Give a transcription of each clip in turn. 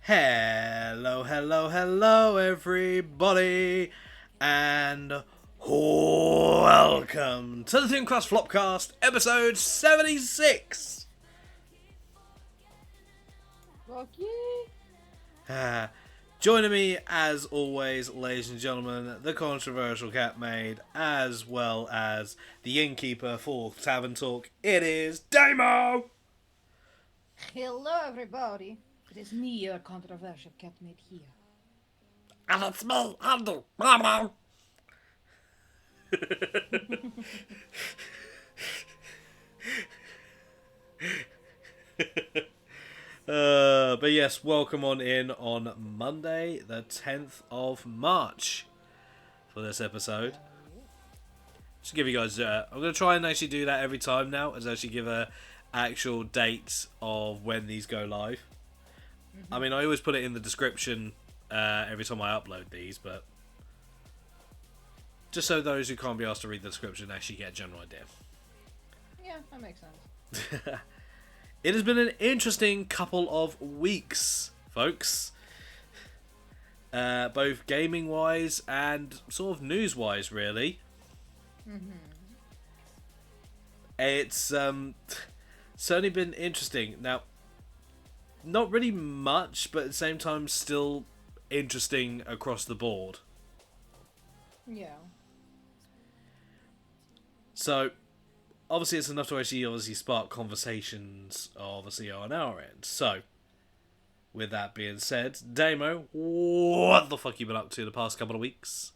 Hello, hello, hello, everybody, and welcome to the Crust Flopcast, episode 76. Fuck yeah. Joining me, as always, ladies and gentlemen, the controversial cat maid, as well as the innkeeper for Tavern Talk. It is Damo. Hello, everybody. It is me, your controversial catmate here. And it's me, Andy. Mama. But yes, welcome on in on Monday, the 10th of March for this episode. Just give you guys, I'm going to try and actually do that every time now, as actually give a actual date of when these go live. I mean, I always put it in the description every time I upload these, but just so those who can't be asked to read the description actually get a general idea. Yeah, that makes sense. It has been an interesting couple of weeks, folks. Both gaming-wise and sort of news-wise, really. It's certainly been interesting. Now, not really much, but at the same time still interesting across the board. Yeah. So, obviously it's enough to actually spark conversations, obviously, on our end. So, with that being said, Damo, what the fuck you been up to the past couple of weeks?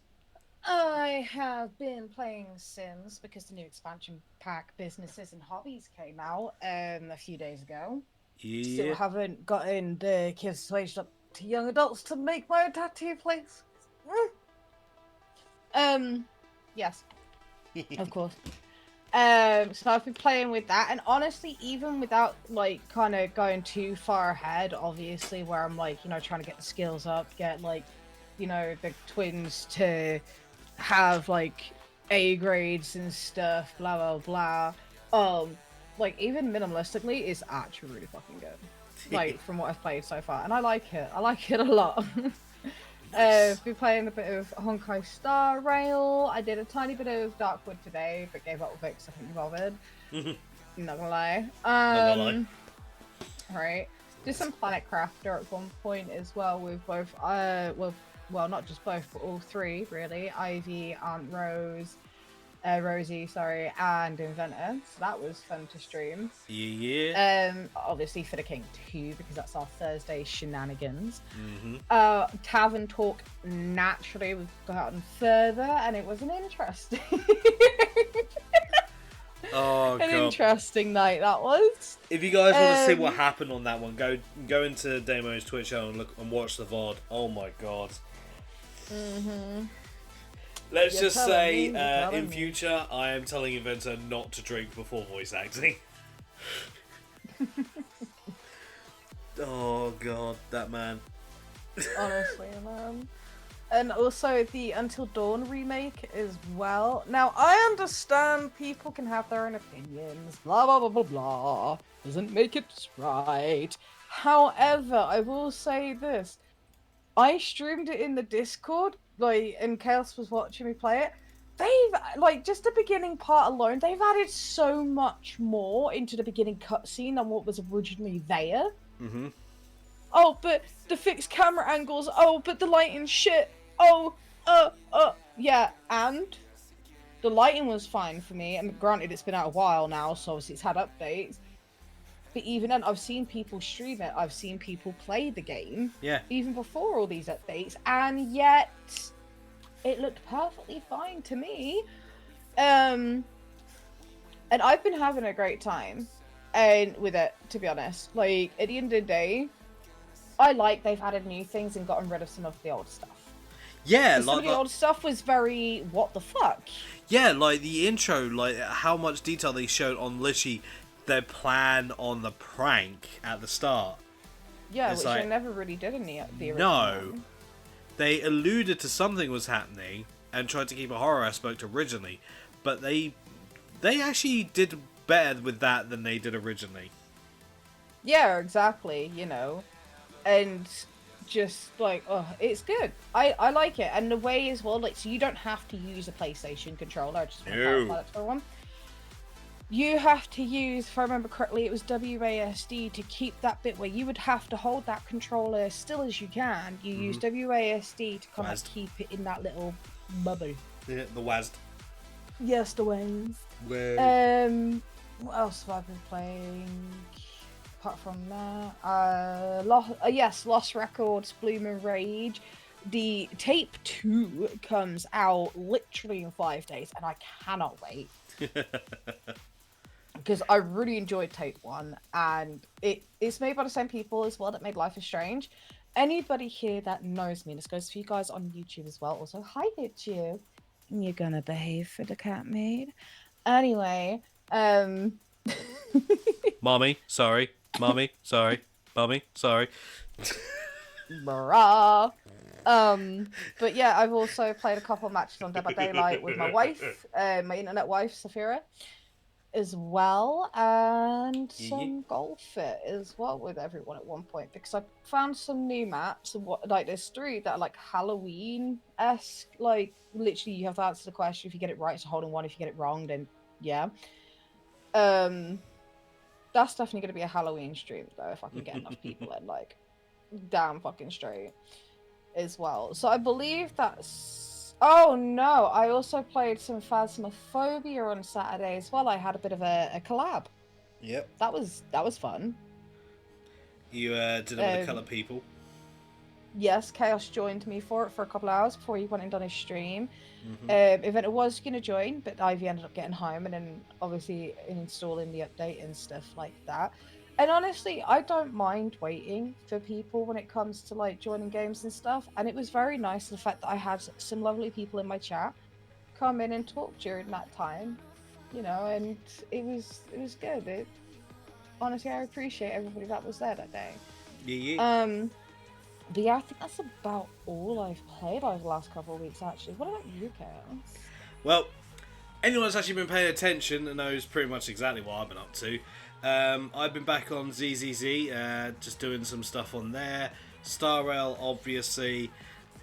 I have been playing Sims because the new expansion pack Businesses and Hobbies came out a few days ago. Still Yeah. haven't gotten the kids waged up to young adults to make my own tattoo place. Yes, of course. So I've been playing with that, and honestly, even without like kind of going too far ahead, obviously, where I'm like, trying to get the skills up, get like, the twins to have like A grades and stuff, blah blah blah. Like even minimalistically is actually really fucking good. Like from what I've played so far, and I like it. I like it a lot. I've been playing a bit of Honkai Star Rail. I did a tiny bit of Darkwood today, but gave up with it because I couldn't be bothered. Not gonna lie. Not gonna lie. Right. Did some Planet Crafter at one point as well with both. Well, not just both, but all three really. Ivy, Aunt Rose, Rosie, sorry, and Inventor. So that was fun to stream. Yeah. Obviously for the King 2 because that's our Thursday shenanigans. Mm-hmm. Tavern Talk naturally we've gotten further, and it was an interesting, Oh, an God. interesting night that was. If you guys want to see what happened on that one, go into Damo's Twitch channel and look and watch the VOD. Oh my God. Let's You're just telling say, me, you're telling in me. future, I am telling Inventor not to drink before voice acting. Oh God, that man. Honestly, man. And also the Until Dawn remake as well. Now, I understand people can have their own opinions, blah blah blah blah blah. Doesn't make it right. However, I will say this. I streamed it in the Discord, and Chaos was watching me play it. They've, just the beginning part alone, they've added so much more into the beginning cutscene than what was originally there. Mm-hmm. Oh, but the fixed camera angles. Oh, but the lighting shit. Oh, yeah, and the lighting was fine for me. And granted, it's been out a while now, so obviously it's had updates. But even then, I've seen people stream it. I've seen people play the game. Yeah. Even before all these updates, and yet it looked perfectly fine to me. And I've been having a great time, and with it, to be honest. Like at the end of the day, I like they've added new things and gotten rid of some of the old stuff. Yeah, Some of the old stuff was very what the fuck. Yeah, like the intro, like how much detail they showed on literally their plan on the prank at the start. Yeah, It's which like, I never really did in the original No. one. They alluded to something was happening and tried to keep a horror aspect originally, but they actually did better with that than they did originally. Yeah, exactly. And just like, oh, it's good. I like it, and the way as well, like, so you don't have to use a PlayStation controller. I just want to clarify that for everyone. You have to use, if I remember correctly, it was WASD to keep that bit where you would have to hold that controller still as you can. You use WASD to kind of keep it in that little bubble. Yeah, the WASD. Yes, the wings. What else have I been playing? Apart from that, Lost Records, Bloom and Rage. The Tape 2 comes out literally in 5 days, and I cannot wait. Because I really enjoyed Tape 1, and it's made by the same people as well that made Life is Strange. Anybody here that knows me, this goes for you guys on YouTube as well. Also, hi YouTube. You're gonna behave for the cat maid. Anyway, Mommy, sorry. Mommy, sorry. Mommy, sorry. Bruh. But yeah, I've also played a couple of matches on Dead by Daylight with my wife, my internet wife, Safira, as well, and some golf it as well with everyone at one point, because I found some new maps, and like there's 3 that are like Halloween-esque, like literally you have to answer the question. If you get it right, it's a hole in one. If you get it wrong, then yeah. That's definitely going to be a Halloween stream, though, if I can get enough people in, like, damn fucking straight as well. So I believe that's... Oh, no! I also played some Phasmophobia on Saturday as well. I had a bit of a collab. Yep. That was fun. You did it with the Colour People. Yes, Chaos joined me for it for a couple of hours before he went and done his stream. Event was going to join, but Ivy ended up getting home and then obviously installing the update and stuff like that. And honestly, I don't mind waiting for people when it comes to like joining games and stuff. And it was very nice the fact that I had some lovely people in my chat come in and talk during that time, you know, and it was good. Honestly, I appreciate everybody that was there that day. Yeah. But yeah, I think that's about all I've played over the last couple of weeks, actually. What about you, Chaos? Well, anyone that's actually been paying attention knows pretty much exactly what I've been up to. I've been back on ZZZ, just doing some stuff on there. Star Rail, obviously.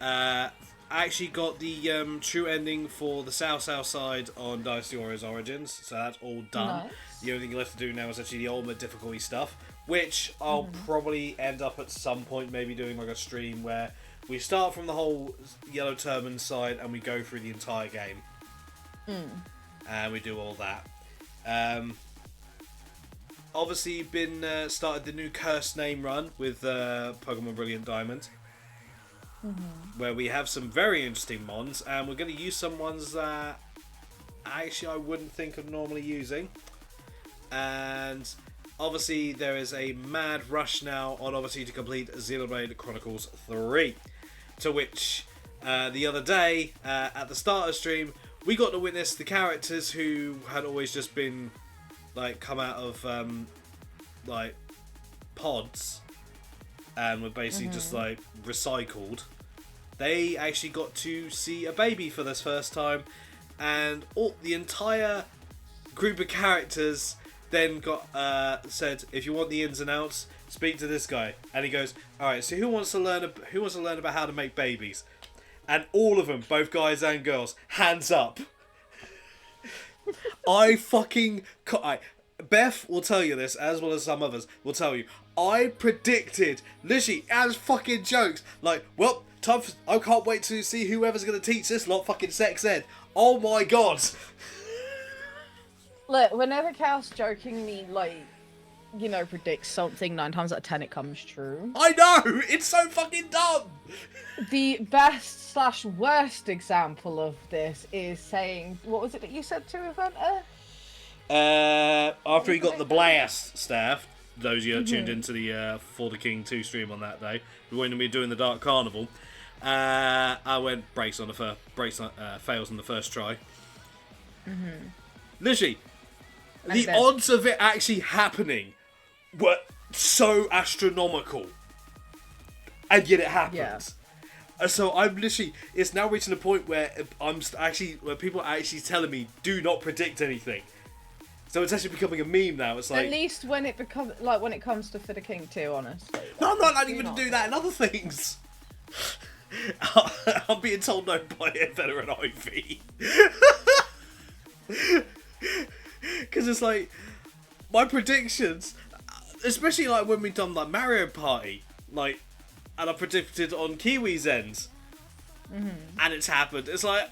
I actually got the true ending for the South side on Dynasty Warriors Origins, so that's all done. Nice. The only thing left to do now is actually the ultimate difficulty stuff, which I'll probably end up at some point maybe doing like a stream where we start from the whole Yellow Turban side and we go through the entire game. And we do all that. Obviously been started the new Cursed Name run with Pokemon Brilliant Diamond. Where we have some very interesting mons, and we're going to use some ones that actually I wouldn't think of normally using. And obviously there is a mad rush now on obviously to complete Xenoblade Chronicles 3, to which the other day at the start of stream we got to witness the characters who had always just been like come out of like pods and were basically just like recycled. They actually got to see a baby for this first time, and the entire group of characters then got said, if you want the ins and outs, speak to this guy. And he goes, all right, so who wants to learn about how to make babies? And all of them, both guys and girls, hands up. Beth will tell you this, as well as some others will tell you. I predicted, literally, as fucking jokes, like, well, I can't wait to see whoever's going to teach this lot fucking sex ed. Oh my god. Look, whenever Chaos jokingly, like, you know, predicts something, 9 times out of 10 it comes true. I know! It's so fucking dumb! The best/worst example of this is saying, what was it that you said to Eventer? After he got the blast staff, those of you that tuned into the For the King 2 stream on that day, when we were doing the Dark Carnival, I went fails on the first try. Literally, the odds of it actually happening were so astronomical, and yet it happens. Yeah. So I'm literally, it's now reaching a point where where people are actually telling me, do not predict anything. So it's actually becoming a meme now. It's like, at least when it comes to For the King 2, honestly. No, I'm not even to do that in other things. I'm being told no by it better than Ivy. Because it's like, my predictions, especially like when we done like Mario Party, like, and I predicted on Kiwi's end, and it's happened. It's like,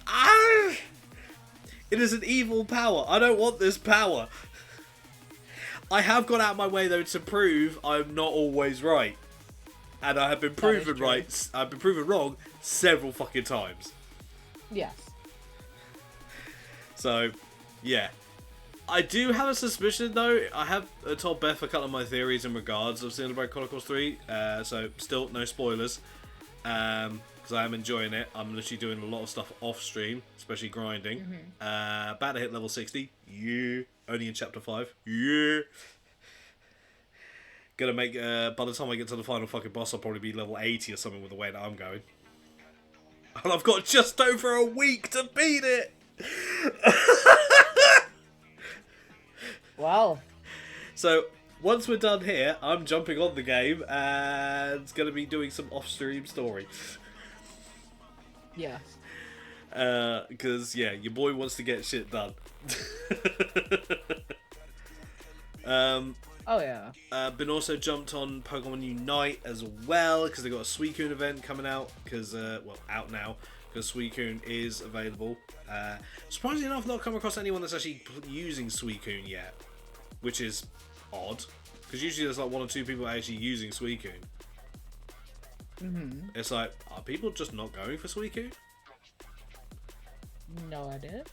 it is an evil power. I don't want this power. I have gone out of my way though to prove I'm not always right, and I have been proven right. I've been proven wrong several fucking times. Yes. So, yeah. I do have a suspicion though. I have told Beth a couple of my theories in regards of Xenoblade Chronicles 3. So still no spoilers. Because I am enjoying it. I'm literally doing a lot of stuff off stream, especially grinding. About to hit level 60. Yeah. Only in chapter 5. Yeah. Gonna make, by the time I get to the final fucking boss, I'll probably be level 80 or something with the way that I'm going. And I've got just over a week to beat it! Wow. So, once we're done here, I'm jumping on the game and gonna be doing some off-stream story. Yes. Because, yeah, your boy wants to get shit done. Oh, yeah. Been also jumped on Pokemon Unite as well, because they got a Suicune event coming out, because, well, out now, because Suicune is available. Surprisingly enough, I've not come across anyone that's actually using Suicune yet, which is odd, because usually there's like one or two people actually using Suicune. It's like, are people just not going for Suicune? No idea.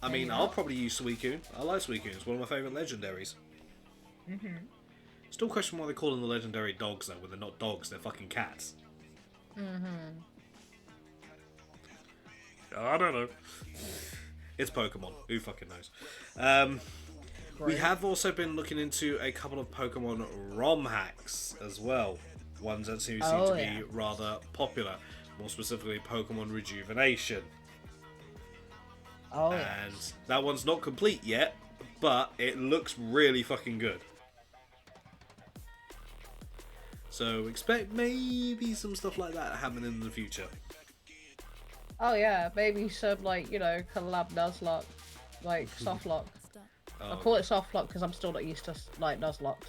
I mean, I'll probably use Suicune. I like Suicune. It's one of my favourite legendaries. Still question why they call them the legendary dogs, though, when they're not dogs, they're fucking cats. I don't know. It's Pokemon. Who fucking knows? We have also been looking into a couple of Pokemon ROM hacks as well. Ones that seem to be rather popular. More specifically, Pokemon Rejuvenation. And that one's not complete yet, but it looks really fucking good. So expect maybe some stuff like that happening in the future. Oh yeah, maybe some like, you know, collab Nuzlocke, like softlock. I call it softlock because I'm still not used to like Nuzlocks.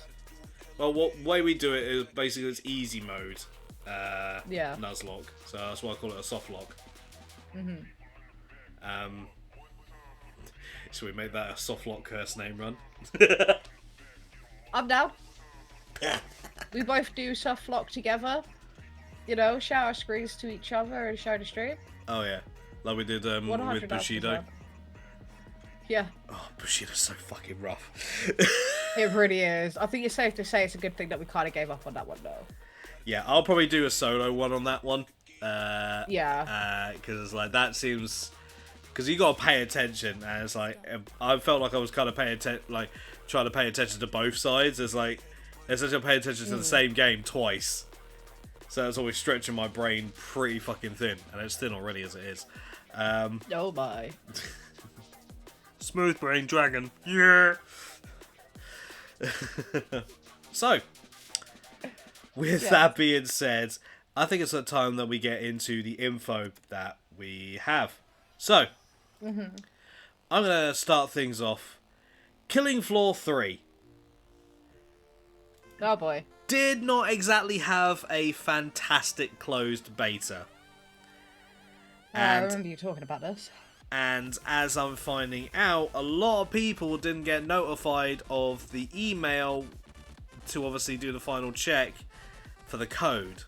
Well, what way we do it is basically it's easy mode, Nuzlocke. So that's why I call it a softlock. Should we make that a softlock curse name run? I'm down. We both do softlock together. You know, shout our screens to each other and show the stream. Oh yeah, like we did with Bushido. Yeah. Oh, Bushido's so fucking rough. It really is. I think it's safe to say it's a good thing that we kind of gave up on that one, though. Yeah, I'll probably do a solo one on that one. Yeah. Because like that seems, because you got to pay attention, and it's like I felt like I was kind of trying to pay attention to both sides. It's like essentially I'm paying attention to the same game twice. So it's always stretching my brain pretty fucking thin, and it's thin already as it is. Oh my. Smooth brain dragon. Yeah. So, with that being said, I think it's the time that we get into the info that we have. So, I'm going to start things off. Killing Floor 3. Oh boy. Did not exactly have a fantastic closed beta. I remember you talking about this. And as I'm finding out, a lot of people didn't get notified of the email to obviously do the final check for the code.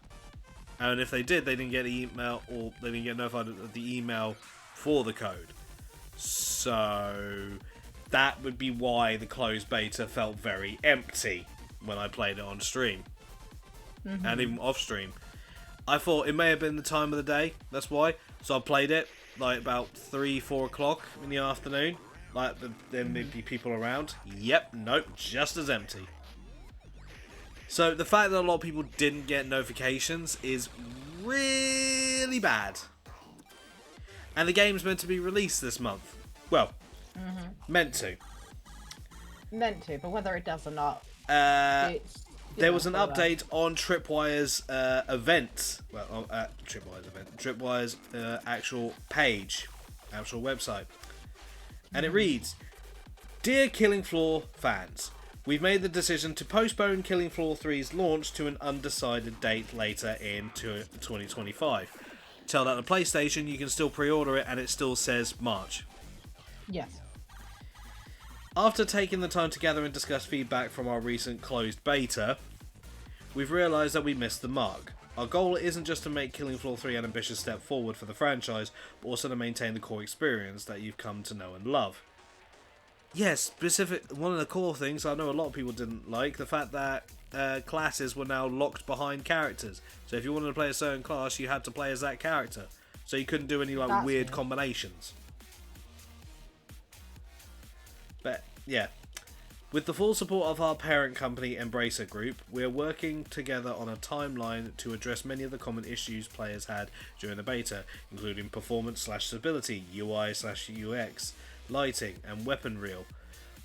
And if they did, they didn't get the email, or they didn't get notified of the email for the code. So that would be why the closed beta felt very empty when I played it on stream. And even off stream. I thought it may have been the time of the day, that's why. So I played it like about 3-4 o'clock in the afternoon. Like there may be people around. Yep, nope, just as empty. So the fact that a lot of people didn't get notifications is really bad. And the game's meant to be released this month. Well, meant to. Meant to, but whether it does or not, there was an update on Tripwire's event. Well, Tripwire's event. Tripwire's actual page, actual website. And it reads, Dear Killing Floor fans, we've made the decision to postpone Killing Floor 3's launch to an undecided date later in 2025. Tell that to PlayStation, you can still pre-order it and it still says March. Yes. After taking the time to gather and discuss feedback from our recent closed beta, we've realised that we missed the mark. Our goal isn't just to make Killing Floor 3 an ambitious step forward for the franchise, but also to maintain the core experience that you've come to know and love. Yes, one of the core things I know a lot of people didn't like, the fact that classes were now locked behind characters. So if you wanted to play a certain class, you had to play as that character. So you couldn't do any weird combinations. But yeah, with the full support of our parent company Embracer Group, we are working together on a timeline to address many of the common issues players had during the beta, including performance/stability, UI/UX, lighting, and weapon reel.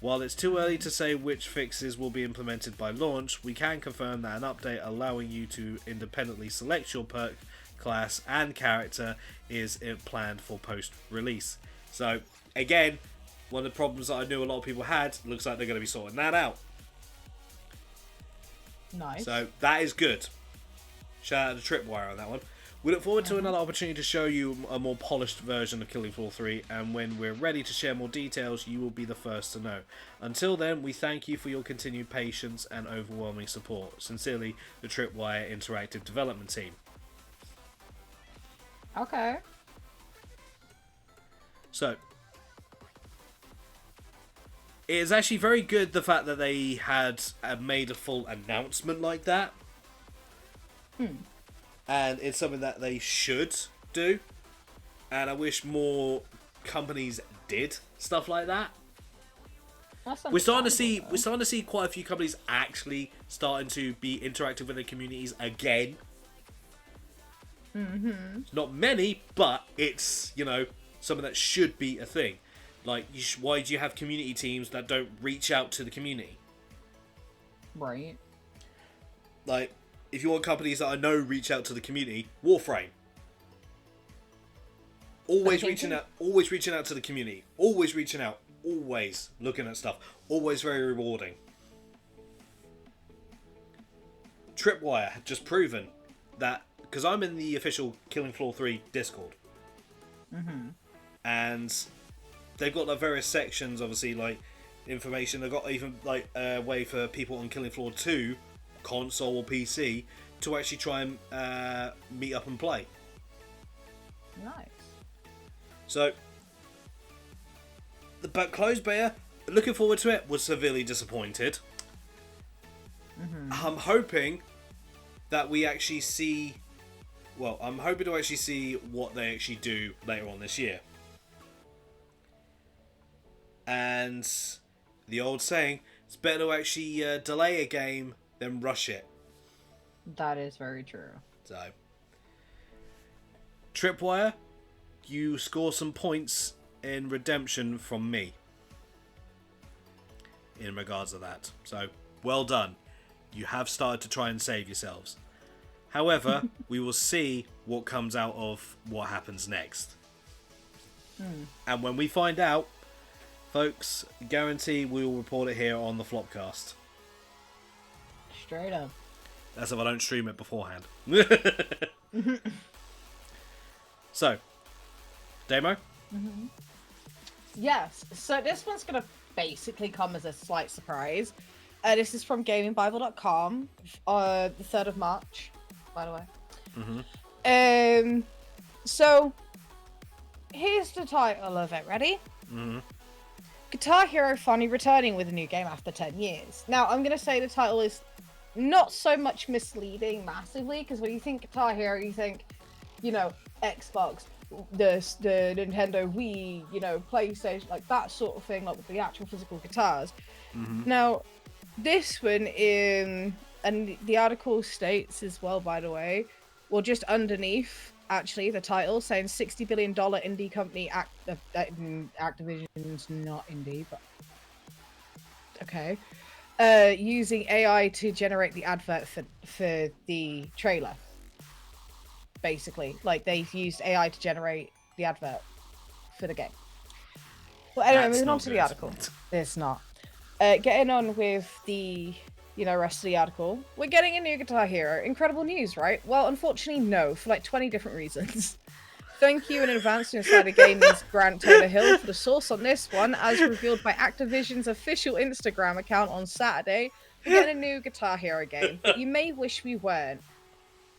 While it's too early to say which fixes will be implemented by launch, we can confirm that an update allowing you to independently select your perk, class, and character is planned for post-release. So, again, one of the problems that I knew a lot of people had, looks like they're going to be sorting that out. Nice. So, that is good. Shout out to Tripwire on that one. We look forward to another opportunity to show you a more polished version of Killing Floor 3, and when we're ready to share more details, you will be the first to know. Until then, we thank you for your continued patience and overwhelming support. Sincerely, the Tripwire Interactive Development Team. Okay. So, it is actually very good the fact that they had made a full announcement like that. And it's something that they should do. And I wish more companies did stuff like that. We're starting to see quite a few companies actually starting to be interactive with their communities again. Not many, but it's, something that should be a thing. Like, why do you have community teams that don't reach out to the community? Right. Like, if you want companies that I know reach out to the community, Warframe. Always reaching out to the community. Always reaching out. Always looking at stuff. Always very rewarding. Tripwire had just proven that, because I'm in the official Killing Floor 3 Discord. And they've got like various sections, obviously, like information. They've got even like a way for people on Killing Floor 2, console or PC, to actually try and meet up and play. Nice. So, but closed beta, looking forward to it, was severely disappointed. I'm hoping that we actually see. Well, I'm hoping to actually see what they actually do later on this year. And the old saying, it's better to actually delay a game than rush it. That is very true. So, Tripwire, you score some points in redemption from me in regards to that. So, well done. You have started to try and save yourselves. However, we will see what comes out of what happens next. And when we find out, folks, guarantee we will report it here on the Flopcast. Straight up. That's if I don't stream it beforehand. So, demo? Yes, so this one's going to basically come as a slight surprise. This is from gamingbible.com, the 3rd of March, by the way. So, here's the title of it. Ready? Guitar Hero finally returning with a new game after 10 years. Now, I'm going to say the title is not so much misleading massively, because when you think Guitar Hero, you think, Xbox, the Nintendo Wii, PlayStation, like that sort of thing, like with the actual physical guitars. Now, this one, and the article states as well, by the way, well, just underneath, actually, the title saying $60 billion indie company, Activision's not indie, but okay. Using AI to generate the advert for the trailer. Basically, like they've used AI to generate the advert for the game. Well, anyway, That's moving on not to the good. article. It's not. Getting on with the rest of the article. We're getting a new Guitar Hero. Incredible news, right? Well, unfortunately, no, for like 20 different reasons. Thank you in advance to Insider Gaming's Grant Taylor-Hill for the source on this one, as revealed by Activision's official Instagram account on Saturday. We're getting a new Guitar Hero game, but you may wish we weren't.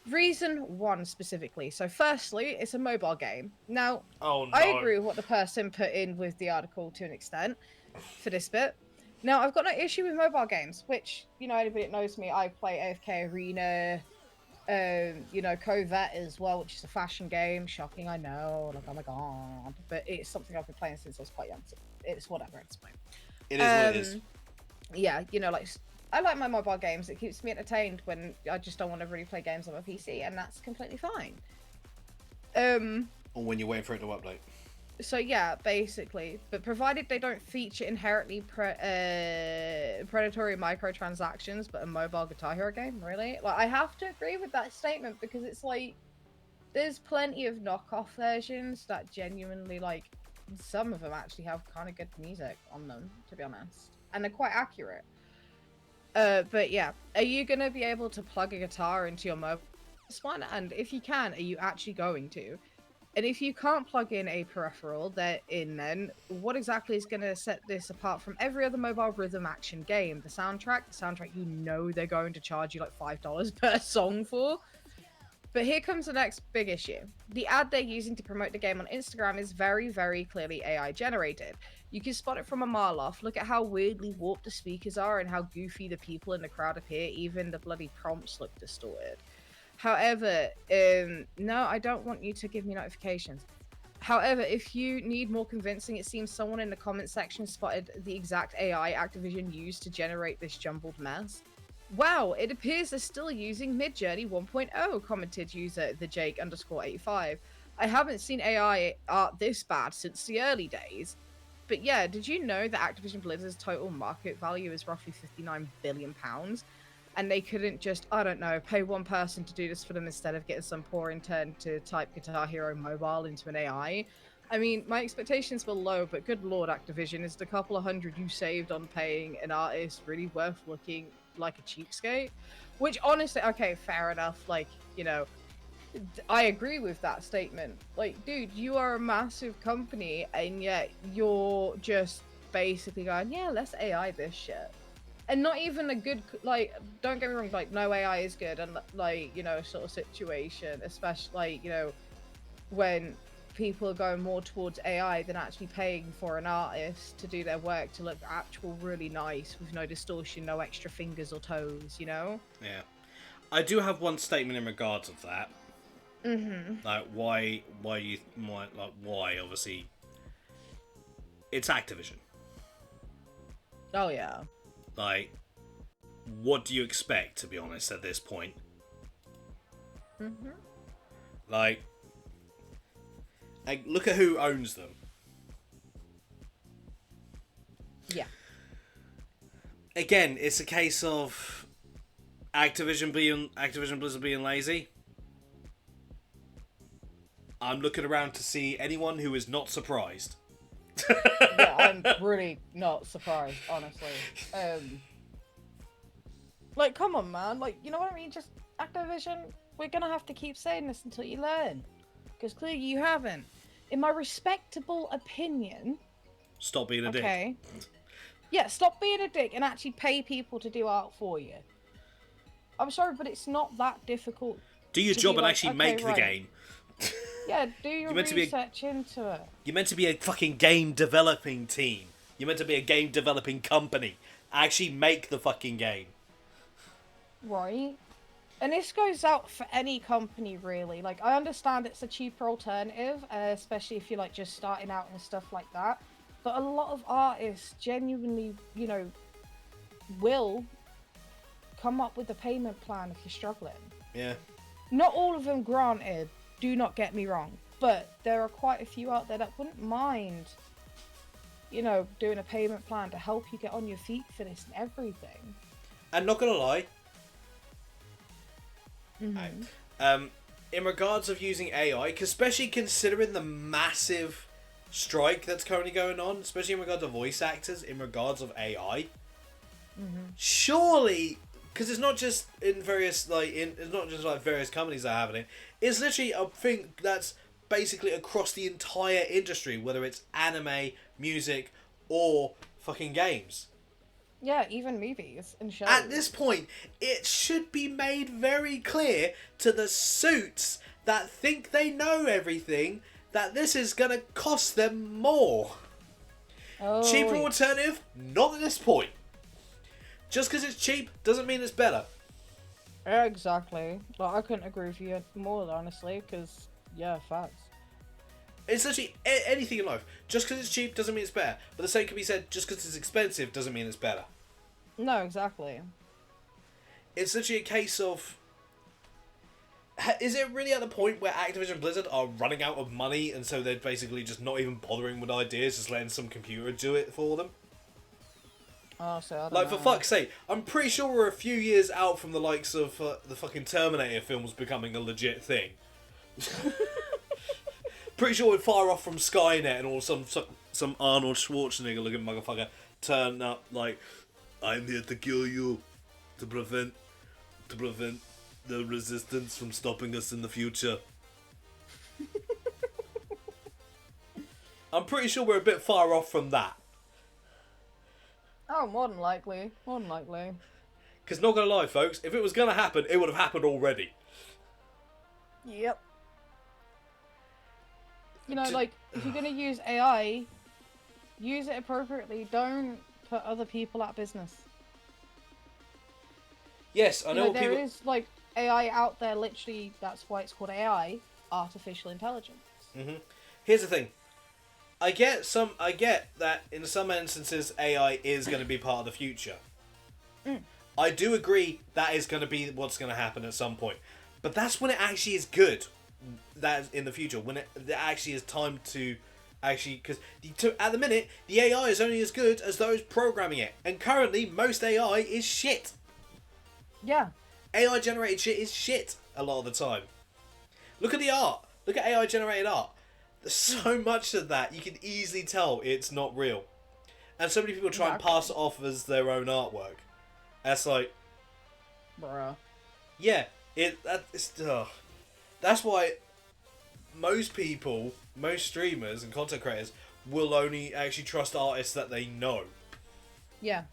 Reason one specifically. So, firstly, it's a mobile game. Now, Oh no. I agree with what the person put in with the article to an extent for this bit. Now, I've got no issue with mobile games, which, anybody that knows me, I play AFK Arena, Covette as well, which is a fashion game. Shocking, I know. Like, oh my god. But it's something I've been playing since I was quite young. So it's whatever. It's fine. It is what it is. Yeah, I like my mobile games. It keeps me entertained when I just don't want to really play games on my PC, and that's completely fine. Or when you're waiting for it to update. So yeah, basically, but provided they don't feature inherently predatory microtransactions, but a mobile Guitar Hero game, really? Like, I have to agree with that statement because it's like, there's plenty of knockoff versions that genuinely, like, some of them actually have kind of good music on them, to be honest, and they're quite accurate. But yeah, are you gonna be able to plug a guitar into your mobile one? And if you can, are you actually going to? And if you can't plug in a peripheral then what exactly is going to set this apart from every other mobile rhythm action game? The soundtrack they're going to charge you like $5 per song for. But here comes the next big issue. The ad they're using to promote the game on Instagram is very, very clearly AI generated. You can spot it from a mile off. Look at how weirdly warped the speakers are and how goofy the people in the crowd appear. Even the bloody prompts look distorted. However, no, I don't want you to give me notifications. However, if you need more convincing, it seems someone in the comment section spotted the exact AI Activision used to generate this jumbled mess. Wow, it appears they're still using Midjourney 1.0, commented user the Jake_85. I haven't seen AI art this bad since the early days. But yeah, did you know that Activision Blizzard's total market value is roughly £59 billion? And they couldn't just, I don't know, pay one person to do this for them instead of getting some poor intern to type Guitar Hero Mobile into an AI. I mean, my expectations were low, but good lord, Activision, is the couple of hundred you saved on paying an artist really worth looking like a cheapskate? Which, honestly, okay, fair enough, like, I agree with that statement. Like, dude, you are a massive company, and yet you're just basically going, yeah, let's AI this shit. And not even a good, like, don't get me wrong, like, no AI is good, and, like, sort of situation, especially, like, when people are going more towards AI than actually paying for an artist to do their work to look actual really nice with no distortion, no extra fingers or toes, Yeah. I do have one statement in regards of that. Like, why, obviously, it's Activision. Oh, yeah. Like, what do you expect, to be honest, at this point? Like, look at who owns them. Yeah. Again, it's a case of Activision Blizzard being lazy. I'm looking around to see anyone who is not surprised. Yeah, I'm really not surprised, honestly. Like, come on, man. Like, you know what I mean? Just Activision, we're gonna have to keep saying this until you learn. Because clearly you haven't. In my respectable opinion... Stop being a dick. Okay. Yeah, stop being a dick and actually pay people to do art for you. I'm sorry, but it's not that difficult. Do your job and actually make the game. Yeah, do your research into it. You're meant to be a fucking game developing team. You're meant to be a game developing company. Actually make the fucking game. Right. And this goes out for any company, really. Like, I understand it's a cheaper alternative, especially if you're, like, just starting out and stuff like that. But a lot of artists genuinely, will come up with a payment plan if you're struggling. Yeah. Not all of them, granted. Do not get me wrong. But there are quite a few out there that wouldn't mind you know, doing a payment plan to help you get on your feet for this and everything. And not gonna lie, Mm-hmm. in regards of using AI, especially considering the massive strike that's currently going on, especially in regards to voice actors, in regards of AI, surely, because it's not just in various it's not just like various companies that are having it. It's literally a thing that's basically across the entire industry, whether it's anime, music, or fucking games. Yeah, even movies and shows. At this point, it should be made very clear to the suits that think they know everything that this is going to cost them more. Oh, Cheaper alternative? Not at this point. Just because it's cheap doesn't mean it's better. yeah, exactly. Like, I couldn't agree with you more, honestly, because, yeah, facts. It's literally anything in life. Just because it's cheap doesn't mean it's better. But the same can be said, just because it's expensive doesn't mean it's better. No, exactly. It's literally a case of... Is it really at the point where Activision Blizzard are running out of money and so they're basically just not even bothering with ideas, just letting some computer do it for them? Oh, so I don't Like, know. for fuck's sake, I'm pretty sure we're a few years out from the likes of the fucking Terminator films becoming a legit thing. Pretty sure we're far off from Skynet and all some Arnold Schwarzenegger looking motherfucker turn up like, I'm here to kill you, to prevent the resistance from stopping us in the future. I'm pretty sure we're a bit far off from that. Oh, more than likely. More than likely. Because not gonna lie, folks, if it was gonna happen, it would have happened already. Yep. You know, like, if you're gonna use AI, use it appropriately. Don't put other people out of business. Yes, I know what there people... is, like, AI out there, literally, that's why it's called AI, artificial intelligence. Here's the thing. I get that in some instances AI is going to be part of the future. I do agree that is going to be what's going to happen at some point. But that's when it actually is good. That is in the future. When it actually is time to actually... Because at the minute, the AI is only as good as those programming it. And currently, most AI is shit. Yeah. AI generated shit is shit a lot of the time. Look at the art. Look at AI generated art. There's so much of that you can easily tell it's not real. And so many people try and pass it off as their own artwork. That's like... Bruh. Yeah. That's why most people, most streamers and content creators will only actually trust artists that they know. Yeah.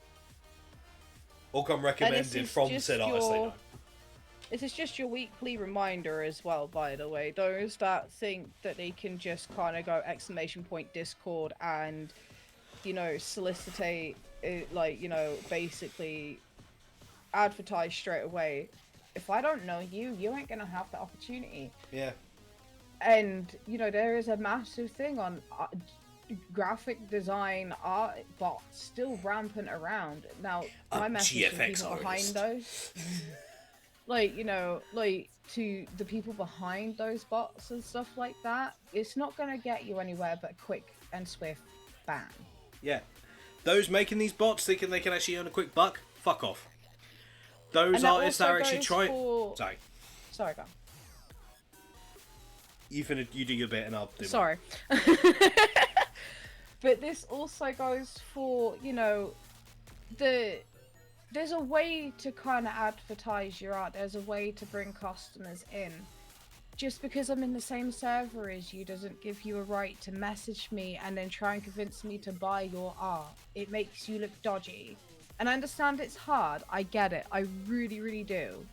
Or come recommended from said artists they know. This is just your weekly reminder as well, by the way. Those that think that they can just kind of go !Discord and, you know, solicitate, like, you know, basically advertise straight away. If I don't know you, you ain't gonna have the opportunity. Yeah. And, you know, there is a massive thing on graphic design art bots still rampant around. Now, my message to the people behind those... Like, you know, like, to the people behind those bots and stuff like that, it's not going to get you anywhere but quick and swift ban. Yeah. Those making these bots thinking they can actually earn a quick buck, fuck off. Those artists that are actually trying... Sorry, go on. You do your bit and I'll do Sorry. But this also goes for, you know, there's a way to kind of advertise your art. There's a way to bring customers in. Just because I'm in the same server as you doesn't give you a right to message me and then try and convince me to buy your art. It makes you look dodgy. And I understand it's hard. I get it. I really, really do.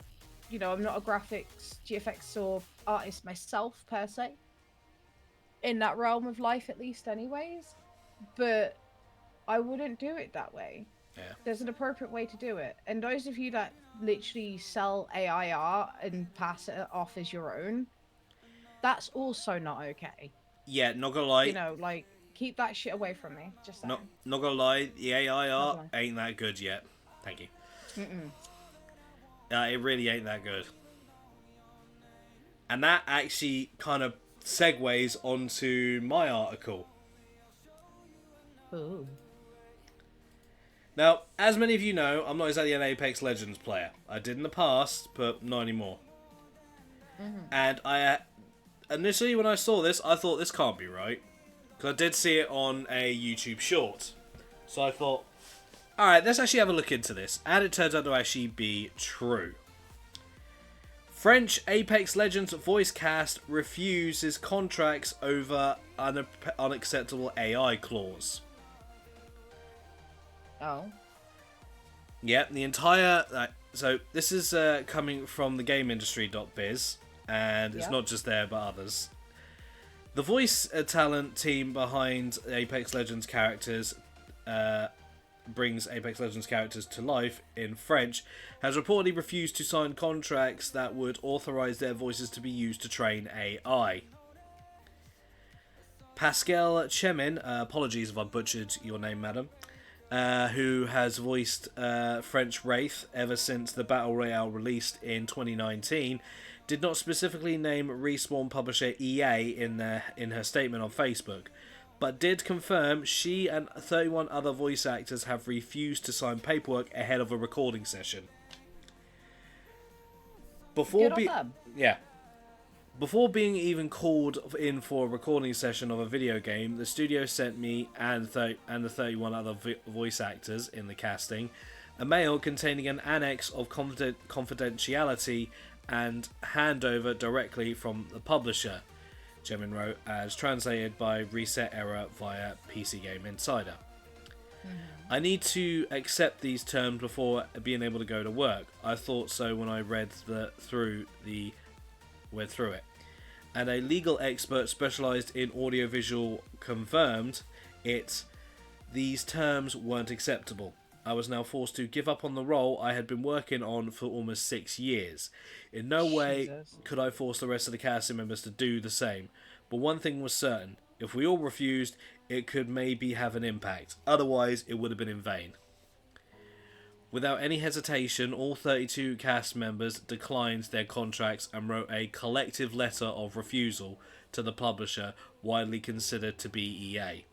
You know, I'm not a graphics, GFX or artist myself, per se. In that realm of life, at least, anyways. But I wouldn't do it that way. Yeah. There's an appropriate way to do it. And those of you that literally sell AI art and pass it off as your own, that's also not okay. Yeah, not gonna lie. You know, like, keep that shit away from me. Just saying. Not gonna lie, the AI art ain't that good yet. Thank you. It really ain't that good. And that actually kind of segues onto my article. Ooh. Now, as many of you know, I'm not exactly an Apex Legends player. I did in the past, but not anymore. And I initially, when I saw this, I thought this can't be right. Because I did see it on a YouTube short. So I thought, alright, let's actually have a look into this. And it turns out to actually be true. French Apex Legends voice cast refuses contracts over unacceptable AI clause. Oh. Yeah, the entire... so this is coming from the GameIndustry.biz, and it's not just there, but others. The voice talent team behind Apex Legends characters brings Apex Legends characters to life in French has reportedly refused to sign contracts that would authorize their voices to be used to train AI. Pascal Chemin, apologies if I butchered your name, madam, who has voiced French Wraith ever since the Battle Royale released in 2019, did not specifically name Respawn publisher EA in her statement on Facebook, but did confirm she and 31 other voice actors have refused to sign paperwork ahead of a recording session. Before being even called in for a recording session of a video game, the studio sent me and the 31 other voice actors in the casting a mail containing an annex of confidentiality and handover directly from the publisher, Gemin wrote, as translated by Reset Error via PC Game Insider. I need to accept these terms before being able to go to work. I thought so when I read through it. And a legal expert specialised in audiovisual confirmed these terms weren't acceptable. I was now forced to give up on the role I had been working on for almost 6 years. In no way could I force the rest of the casting members to do the same. But one thing was certain. If we all refused, it could maybe have an impact. Otherwise, it would have been in vain. Without any hesitation, all 32 cast members declined their contracts and wrote a collective letter of refusal to the publisher, widely considered to be EA.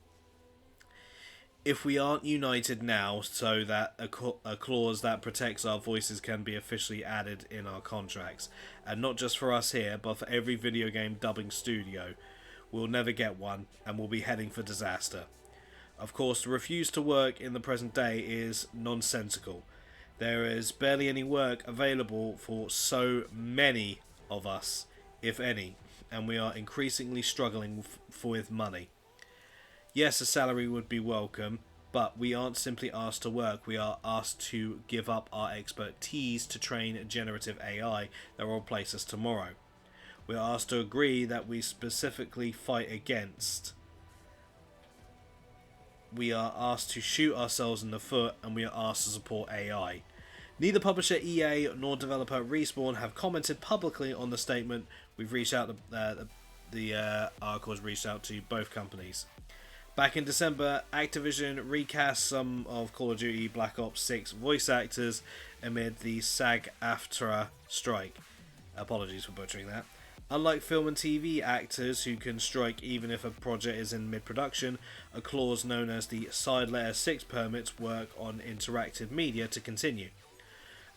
If we aren't united now so that a clause that protects our voices can be officially added in our contracts, and not just for us here, but for every video game dubbing studio, we'll never get one, and we'll be heading for disaster. Of course, the refuse to work in the present day is nonsensical. There is barely any work available for so many of us, if any, and we are increasingly struggling with money. Yes, a salary would be welcome, but we aren't simply asked to work, we are asked to give up our expertise to train generative AI that will replace us tomorrow. We are asked to agree that we specifically fight against. We are asked to shoot ourselves in the foot, and we are asked to support AI. Neither publisher EA nor developer Respawn have commented publicly on the statement. We've reached out, the article has reached out to both companies. Back in December, Activision recast some of Call of Duty Black Ops 6 voice actors amid the SAG-AFTRA strike. Apologies for butchering that. Unlike film and TV actors who can strike even if a project is in mid-production, a clause known as the Side Letter 6 permits work on interactive media to continue.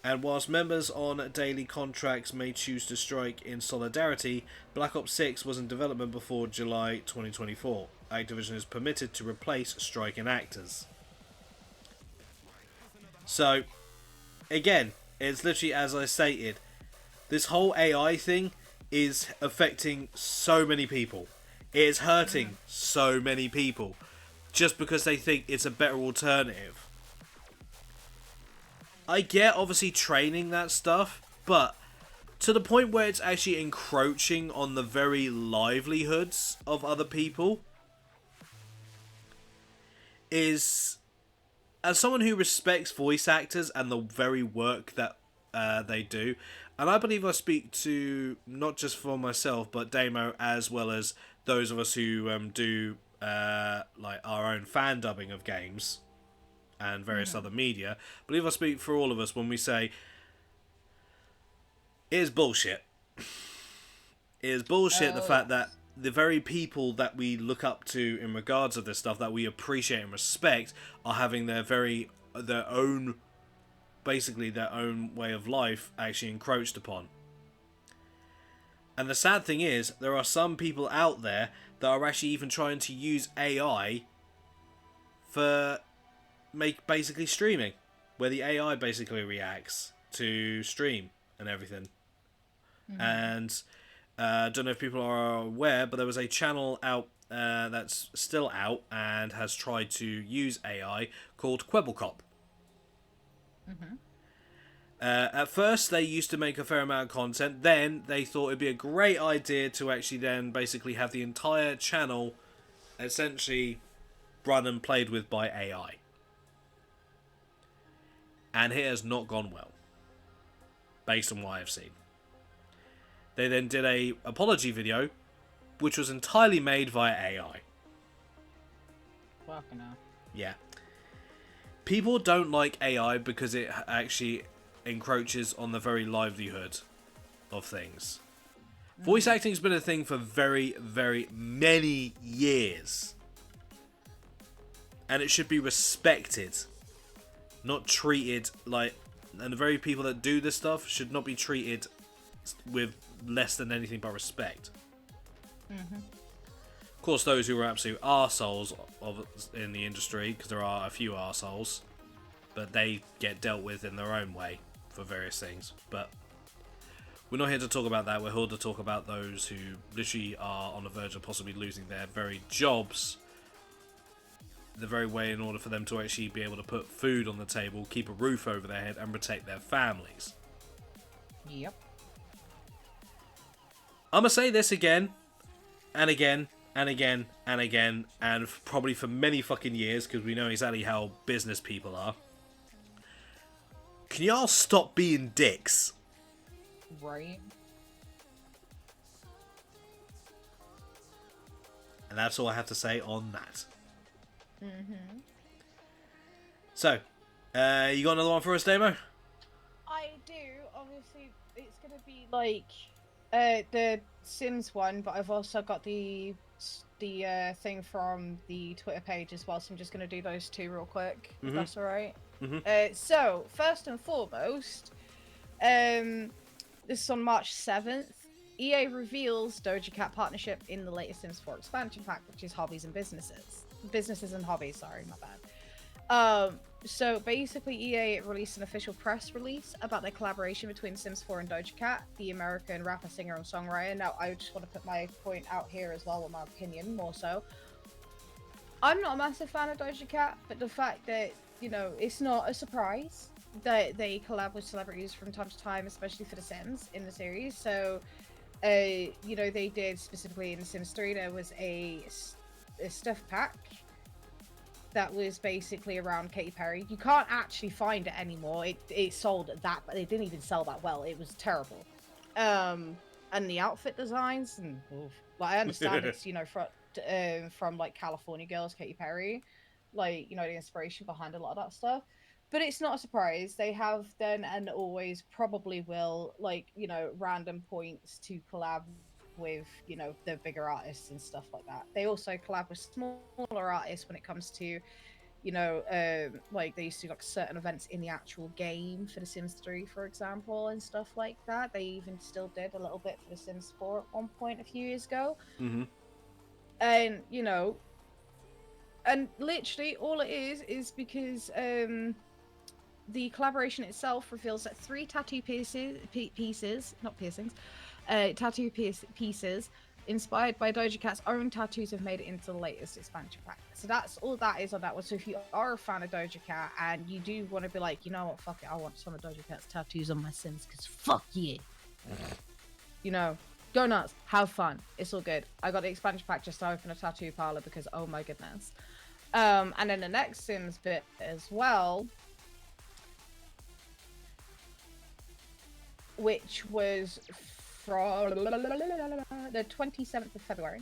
And whilst members on daily contracts may choose to strike in solidarity, Black Ops 6 was in development before July 2024. Activision is permitted to replace striking actors. So, again, it's literally as I stated, this whole AI thing is affecting so many people. It is hurting so many people just because they think it's a better alternative. I get obviously training that stuff, but to the point where it's actually encroaching on the very livelihoods of other people is, as someone who respects voice actors and the very work that they do, and I believe I speak to not just for myself but Damo as well as those of us who do like our own fan dubbing of games and various other media, I believe I speak for all of us when we say it is bullshit. It is bullshit the fact that the very people that we look up to in regards of this stuff, that we appreciate and respect, are having their own way of life actually encroached upon. And the sad thing is, there are some people out there that are actually even trying to use AI for basically streaming, where the AI basically reacts to stream and everything. And I don't know if people are aware, but there was a channel out that's still out and has tried to use AI called Kwebblecop. At first, they used to make a fair amount of content. Then they thought it'd be a great idea to actually then basically have the entire channel essentially run and played with by AI. And it has not gone well, based on what I've seen. They then did a apology video, which was entirely made via AI. Fucking hell. Yeah. People don't like AI because it actually encroaches on the very livelihood of things. Voice acting's been a thing for very, very many years. And it should be respected, not treated like... And the very people that do this stuff should not be treated with less than anything but respect. Of course, those who are absolute arseholes in the industry, because there are a few arseholes, but they get dealt with in their own way for various things. But we're not here to talk about that. We're here to talk about those who literally are on the verge of possibly losing their very jobs, the very way in order for them to actually be able to put food on the table, keep a roof over their head, and protect their families. Yep. I'm going to say this again, and again, and again, and again, and probably for many fucking years, because we know exactly how business people are. Can y'all stop being dicks? Right. And that's all I have to say on that. So, you got another one for us, Damo? I do. Obviously, it's gonna be like the Sims one, but I've also got the thing from the Twitter page as well. So I'm just gonna do those two real quick, if that's all right. So first and foremost, this is on March 7th. EA reveals Doja Cat partnership in the latest Sims 4 expansion pack, which is hobbies and businesses. Businesses and hobbies, sorry, my bad. So basically EA released an official press release about their collaboration between Sims 4 and Doja Cat, the American rapper, singer, and songwriter. Now, I just want to put my point out here as well, with my opinion, more so. I'm not a massive fan of Doja Cat, but the fact that, you know, it's not a surprise that they collab with celebrities from time to time, especially for The Sims in the series. So, you know, they did specifically in The Sims 3, there was a stuff pack that was basically around Katy Perry. You can't actually find it anymore. It sold at that, but they didn't even sell that well. It was terrible. And the outfit designs, and like, I understand it's, you know, from like California Girls, Katy Perry, like, you know, the inspiration behind a lot of that stuff. But it's not a surprise. They have done and always probably will, like, you know, random points to collab with, you know, the bigger artists and stuff like that. They also collab with smaller artists when it comes to, you know, like they used to do like certain events in the actual game for The Sims 3, for example, and stuff like that. They even still did a little bit for The Sims 4 at one point a few years ago. And, you know, and literally all it is because the collaboration itself reveals that 3 tattoo pieces, not piercings, tattoo pieces inspired by Doja Cat's own tattoos have made it into the latest expansion pack. So that's all that is on that one. So if you are a fan of Doja Cat and you do want to be like, you know what, fuck it, I want some of Doja Cat's tattoos on my Sims, because fuck yeah. You know, go nuts, have fun, it's all good. I got the expansion pack just to open a tattoo parlor because oh my goodness. And then the next Sims bit as well, which was from the 27th of February.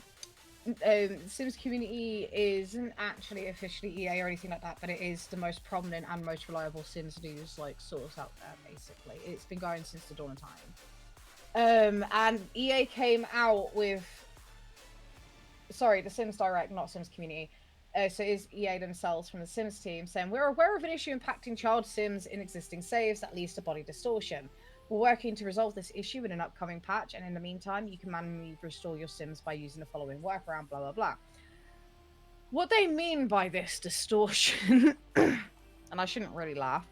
Sims community isn't actually officially EA or anything like that, but it is the most prominent and most reliable Sims news like source out there. Basically, it's been going since the dawn of time. And EA came out with sorry, the Sims Direct, not Sims Community. So it is EA themselves from the Sims team saying, we're aware of an issue impacting child Sims in existing saves that leads to body distortion. We're working to resolve this issue in an upcoming patch, and in the meantime, you can manually restore your Sims by using the following workaround, blah, blah, blah. What they mean by this distortion, and I shouldn't really laugh,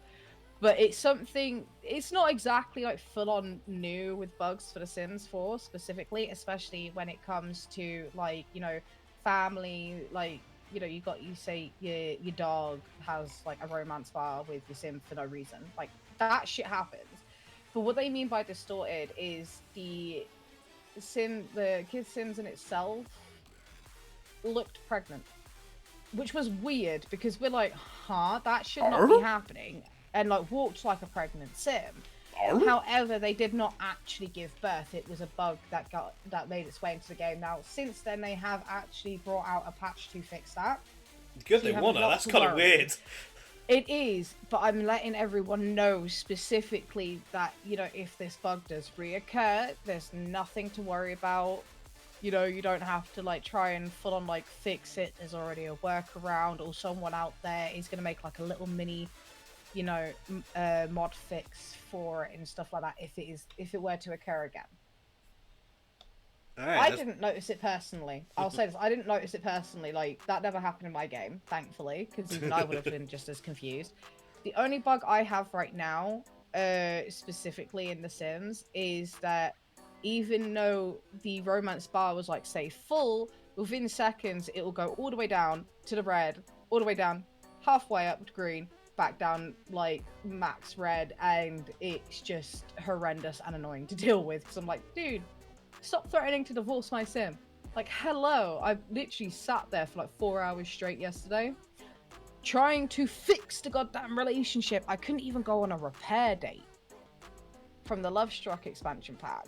but it's something, it's not exactly like full on new with bugs for the Sims 4 specifically, especially when it comes to like, you know, family, like, you know, you say your dog has like a romance bar with your Sim for no reason. Like that shit happens. But what they mean by distorted is the kid Sims in itself looked pregnant, which was weird because we're like, huh, that should not be happening, and like walked like a pregnant Sim. However, they did not actually give birth. It was a bug that made its way into the game. Now, since then, they have actually brought out a patch to fix that. Good, they want to. That's kind of weird. It is, but I'm letting everyone know specifically that, you know, if this bug does reoccur, there's nothing to worry about. You know, you don't have to like try and full on like fix it. There's already a workaround, or someone out there is going to make like a little mini, you know, mod fix for it and stuff like that if it were to occur again. Right, I didn't notice it personally. I'll say this, I didn't notice it personally. Like, that never happened in my game, thankfully, because even I would have been just as confused. The only bug I have right now, specifically in The Sims, is that even though the romance bar was, like, say, full, within seconds, it will go all the way down to the red, all the way down, halfway up to green, back down, like, max red, and it's just horrendous and annoying to deal with, because I'm like, dude, stop threatening to divorce my Sim. Like, hello. I literally sat there for like 4 hours straight yesterday trying to fix the goddamn relationship. I couldn't even go on a repair date from the Love Struck expansion pack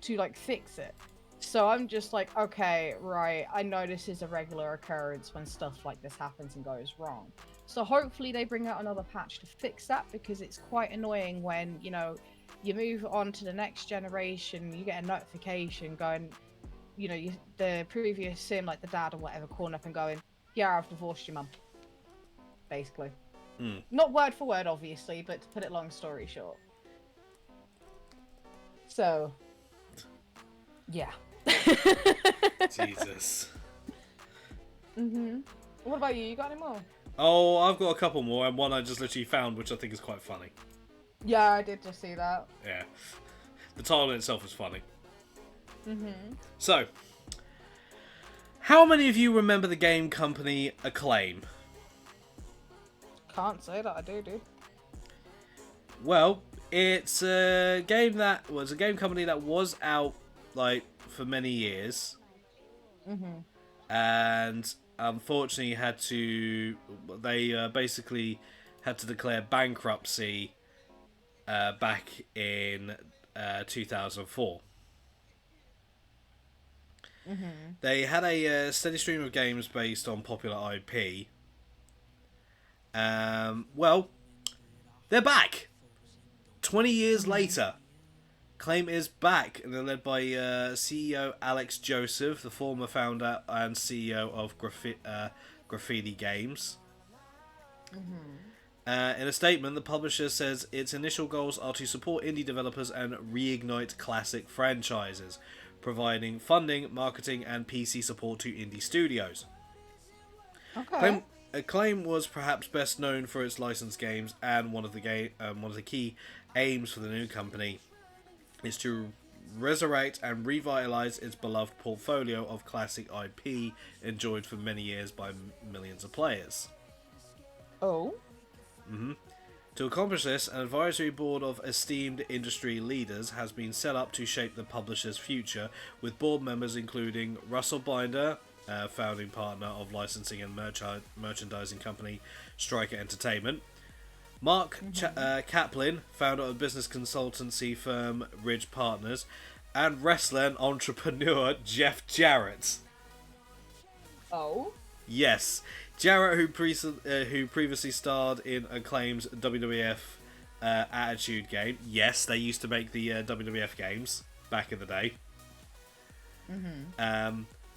to like fix it. So I'm just like, okay, right. I know this is a regular occurrence when stuff like this happens and goes wrong. So hopefully they bring out another patch to fix that, because it's quite annoying when, you know, you move on to the next generation, you get a notification going, you know, the previous Sim, like the dad or whatever, calling up and going, yeah, I've divorced your mum. Basically. Not word for word, obviously, but to put it long story short. So, yeah. Jesus. What about you? You got any more? Oh, I've got a couple more, and one I just literally found, which I think is quite funny. Yeah, I did just see that. Yeah. The title in itself is funny. So, how many of you remember the game company Acclaim? Can't say that I do, dude. Well, it's a game company that was out like for many years, and unfortunately they basically had to declare bankruptcy back in 2004. They had a steady stream of games based on popular IP. Well, they're back. 20 years later, Claim is back, and they're led by CEO Alex Joseph, the former founder and CEO of Graffiti Games. In a statement, the publisher says its initial goals are to support indie developers and reignite classic franchises, providing funding, marketing, and PC support to indie studios. Okay. Acclaim was perhaps best known for its licensed games, and one of the key aims for the new company is to resurrect and revitalize its beloved portfolio of classic IP enjoyed for many years by millions of players. Oh. To accomplish this, an advisory board of esteemed industry leaders has been set up to shape the publisher's future, with board members including Russell Binder, founding partner of licensing and merchandising company Striker Entertainment, Mark Kaplan, founder of business consultancy firm Ridge Partners, and wrestler and entrepreneur Jeff Jarrett. Oh? Yes, Jarrett, who previously starred in Acclaim's WWF Attitude game. Yes, they used to make the WWF games back in the day.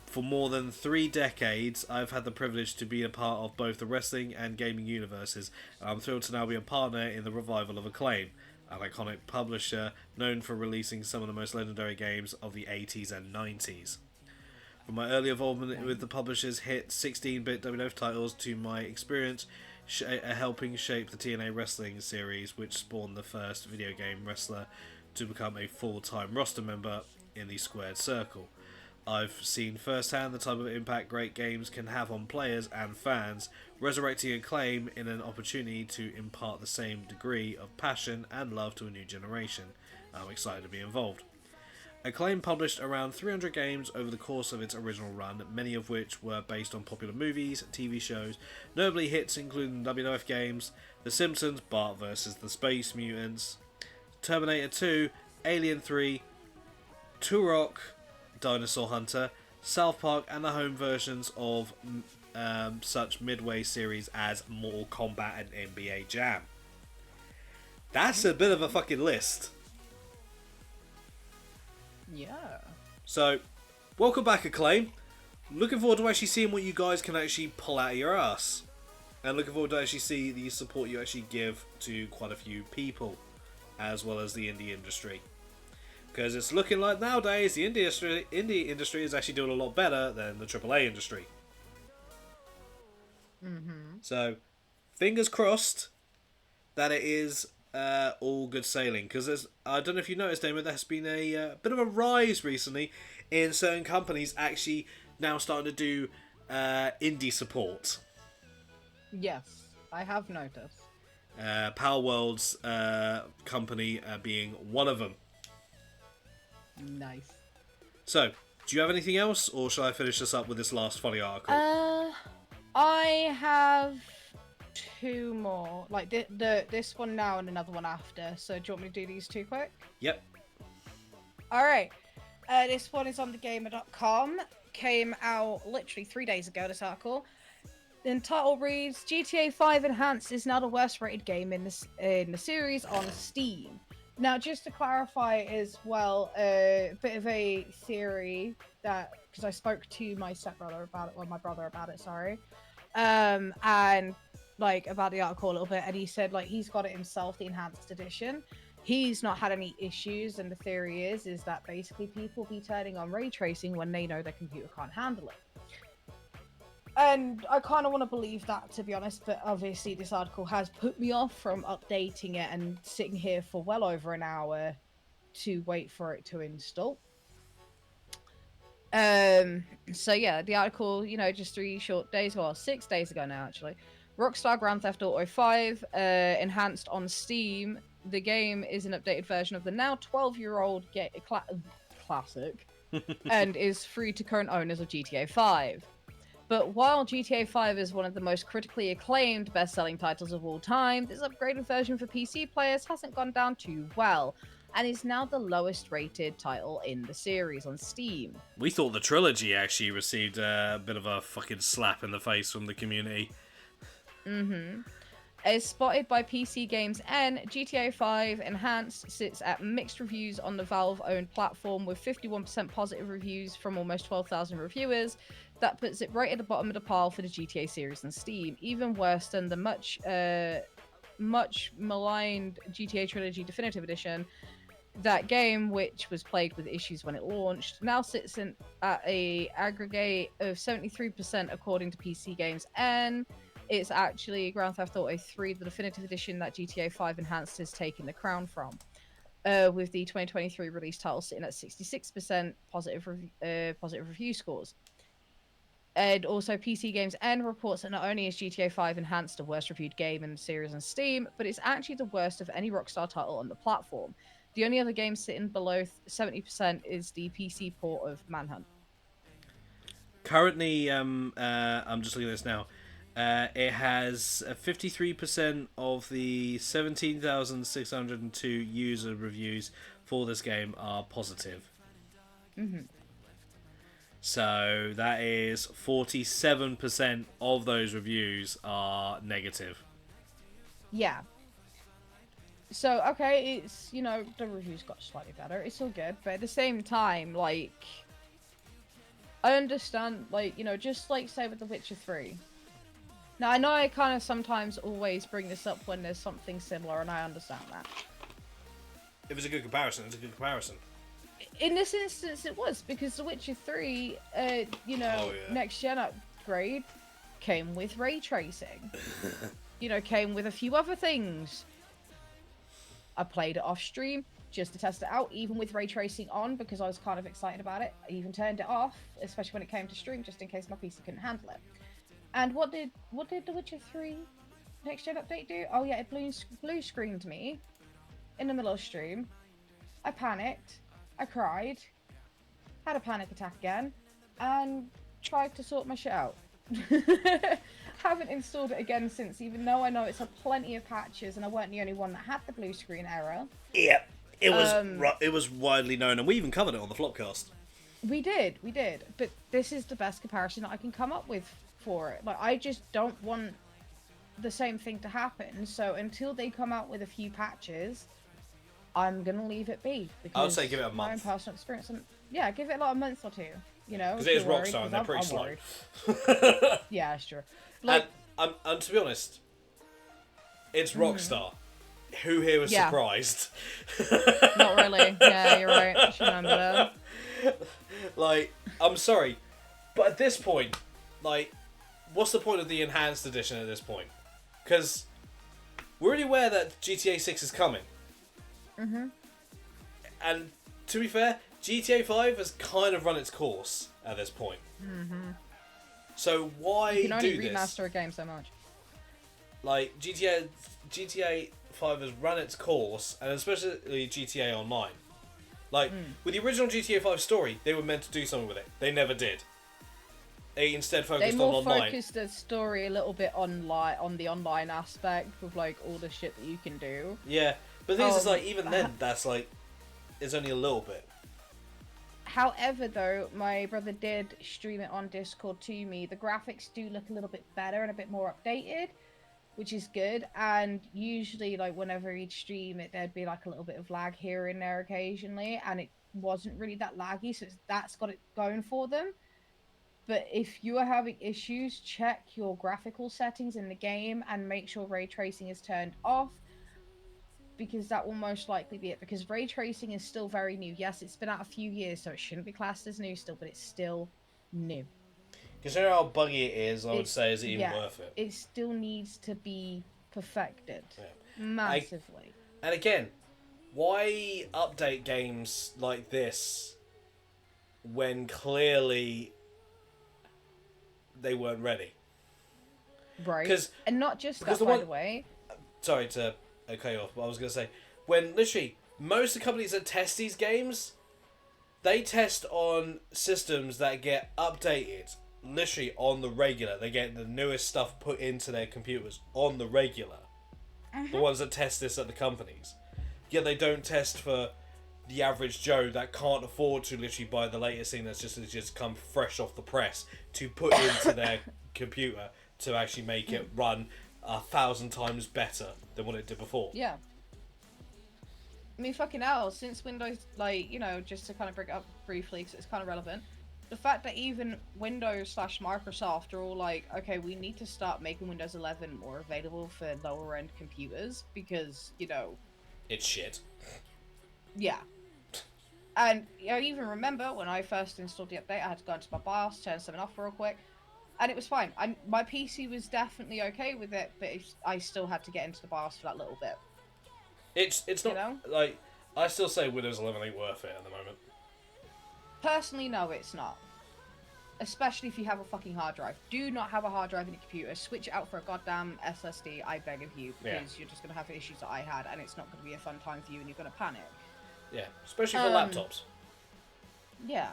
For more than 3 decades, I've had the privilege to be a part of both the wrestling and gaming universes, and I'm thrilled to now be a partner in the revival of Acclaim, an iconic publisher known for releasing some of the most legendary games of the 80s and 90s. From my early involvement with the publisher's hit 16-bit WWF titles to my experience helping shape the TNA Wrestling series, which spawned the first video game wrestler to become a full-time roster member in the Squared Circle. I've seen firsthand the type of impact great games can have on players and fans, resurrecting Acclaim in an opportunity to impart the same degree of passion and love to a new generation. I'm excited to be involved. Acclaim published around 300 games over the course of its original run, many of which were based on popular movies, TV shows, notably hits including WWF games, The Simpsons, Bart vs. the Space Mutants, Terminator 2, Alien 3, Turok, Dinosaur Hunter, South Park, and the home versions of such midway series as Mortal Kombat and NBA Jam. That's a bit of a fucking list. Yeah. So, welcome back, Acclaim. Looking forward to actually seeing what you guys can actually pull out of your ass. And looking forward to actually see the support you actually give to quite a few people, as well as the indie industry. Because it's looking like nowadays the indie industry is actually doing a lot better than the AAA industry. So, fingers crossed that it is all good sailing. Because I don't know if you noticed, Damon, there's been a bit of a rise recently in certain companies actually now starting to do indie support. Yes, I have noticed. Power World's company being one of them. Nice. So, do you have anything else, or shall I finish this up with this last funny article? I have 2 more. Like this one now and another one after. So do you want me to do these 2 quick? Yep. Alright. This one is on thegamer.com. Came out literally 3 days ago, this article. The title reads, GTA 5 Enhanced is now the worst rated game in the series on Steam. Now, just to clarify as well, a bit of a theory that, because I spoke to my stepbrother about it, or my brother about it, sorry, and like about the article a little bit, and he said like he's got it himself, the enhanced edition. He's not had any issues, and the theory is that basically people be turning on ray tracing when they know their computer can't handle it. And I kind of want to believe that, to be honest, but obviously this article has put me off from updating it and sitting here for well over an hour to wait for it to install. So yeah, the article, just 6 days ago now, actually. Rockstar Grand Theft Auto 5 enhanced on Steam. The game is an updated version of the now 12-year-old classic and is free to current owners of GTA 5. But while GTA 5 is one of the most critically acclaimed best-selling titles of all time, this upgraded version for PC players hasn't gone down too well, and is now the lowest-rated title in the series on Steam. We thought the trilogy actually received a bit of a fucking slap in the face from the community. As spotted by PC Games N, GTA 5 Enhanced sits at mixed reviews on the Valve-owned platform, with 51% positive reviews from almost 12,000 reviewers. That puts it right at the bottom of the pile for the GTA series on Steam, even worse than the much maligned GTA Trilogy Definitive Edition. That game, which was plagued with issues when it launched, now sits at a aggregate of 73% according to PC Games N. It's actually Grand Theft Auto 3, the Definitive Edition, that GTA 5 Enhanced has taken the crown from, with the 2023 release title sitting at 66% positive review scores. And also, PC Games N reports that not only is GTA 5 Enhanced the worst reviewed game in the series on Steam, but it's actually the worst of any Rockstar title on the platform. The only other game sitting below 70% is the PC port of Manhunt. Currently, I'm just looking at this now. It has 53% of the 17,602 user reviews for this game are positive. So that is 47% of those reviews are negative. Yeah. So, okay, it's, the reviews got slightly better. It's all good. But at the same time, like, I understand, like, you know, just like say with The Witcher 3. Now, I know I kind of sometimes always bring this up when there's something similar, and I understand that. It was a good comparison. It's a good comparison. In this instance, it was, because The Witcher 3, you know, next gen upgrade came with ray tracing. You know, came with a few other things. I played it off stream just to test it out, even with ray tracing on, because I was kind of excited about it. I even turned it off, especially when it came to stream, just in case my PC couldn't handle it. And what did The Witcher 3 next gen update do? Oh yeah, it blue screened me in the middle of stream. I panicked, I cried, had a panic attack again, and tried to sort my shit out. Haven't installed it again since, even though I know it's had plenty of patches and I weren't the only one that had the blue screen error. Yep, it was widely known, and we even covered it on the Flopcast. We did, but this is the best comparison that I can come up with for it. Like, I just don't want the same thing to happen, so until they come out with a few patches, I'm gonna leave it be. Because I would say give it a month. My own personal experience, and yeah, give it like a month or two. You know, because it is Rockstar and they're pretty slow. Yeah, it's true. Like, and to be honest, it's Rockstar. Who here was surprised? Not really. Yeah, you're right. I should remember that. Like, I'm sorry, but at this point, like, what's the point of the enhanced edition at this point? Because we're already aware that GTA 6 is coming. And to be fair, GTA 5 has kind of run its course at this point. So why you can only do remaster this? a game so much. Like, GTA 5 has run its course, and especially GTA Online. Like, with the original GTA 5 story, they were meant to do something with it. They never did. They instead focused on online. They more focused the story a little bit on the online aspect with, like, all the shit that you can do. Yeah, but the thing is, like, even then, that's, like, it's only a little bit. However, though, my brother did stream it on Discord to me. The graphics do look a little bit better and a bit more updated, which is good. And usually, like, whenever he'd stream it, there'd be, like, a little bit of lag here and there occasionally, and it wasn't really that laggy, so that's got it going for them. But if you are having issues, check your graphical settings in the game and make sure ray tracing is turned off, because that will most likely be it, because ray tracing is still very new. Yes, it's been out a few years, so it shouldn't be classed as new still, but it's still new. Considering how buggy it is, I would say, is it even worth it? It still needs to be perfected. Massively. And again, why update games like this when clearly they weren't ready? Right. And not just that, by the way. Sorry to cut you off, but I was going to say, when literally most of the companies that test these games, they test on systems that get updated literally on the regular. They get the newest stuff put into their computers on the regular. The ones that test this at the companies. Yet they don't test for the average Joe that can't afford to literally buy the latest thing that's just come fresh off the press to put into their computer to actually make it run 1,000 times better than what it did before. Yeah. I mean, fucking hell, since Windows, like, you know, just to kind of bring it up briefly, because it's kind of relevant, the fact that even Windows/Microsoft are all like, okay, we need to start making Windows 11 more available for lower-end computers, because, you know... It's shit. Yeah. And I even remember when I first installed the update, I had to go into my BIOS, turn something off real quick, and it was fine. My PC was definitely okay with it, but I still had to get into the BIOS for that little bit. It's not, you know? Like, I still say Windows 11 ain't worth it at the moment. Personally, no, it's not. Especially if you have a fucking hard drive. Do not have a hard drive in your computer. Switch it out for a goddamn SSD, I beg of you, because you're just going to have issues that I had, and it's not going to be a fun time for you, and you're going to panic. Yeah, especially for laptops. Yeah.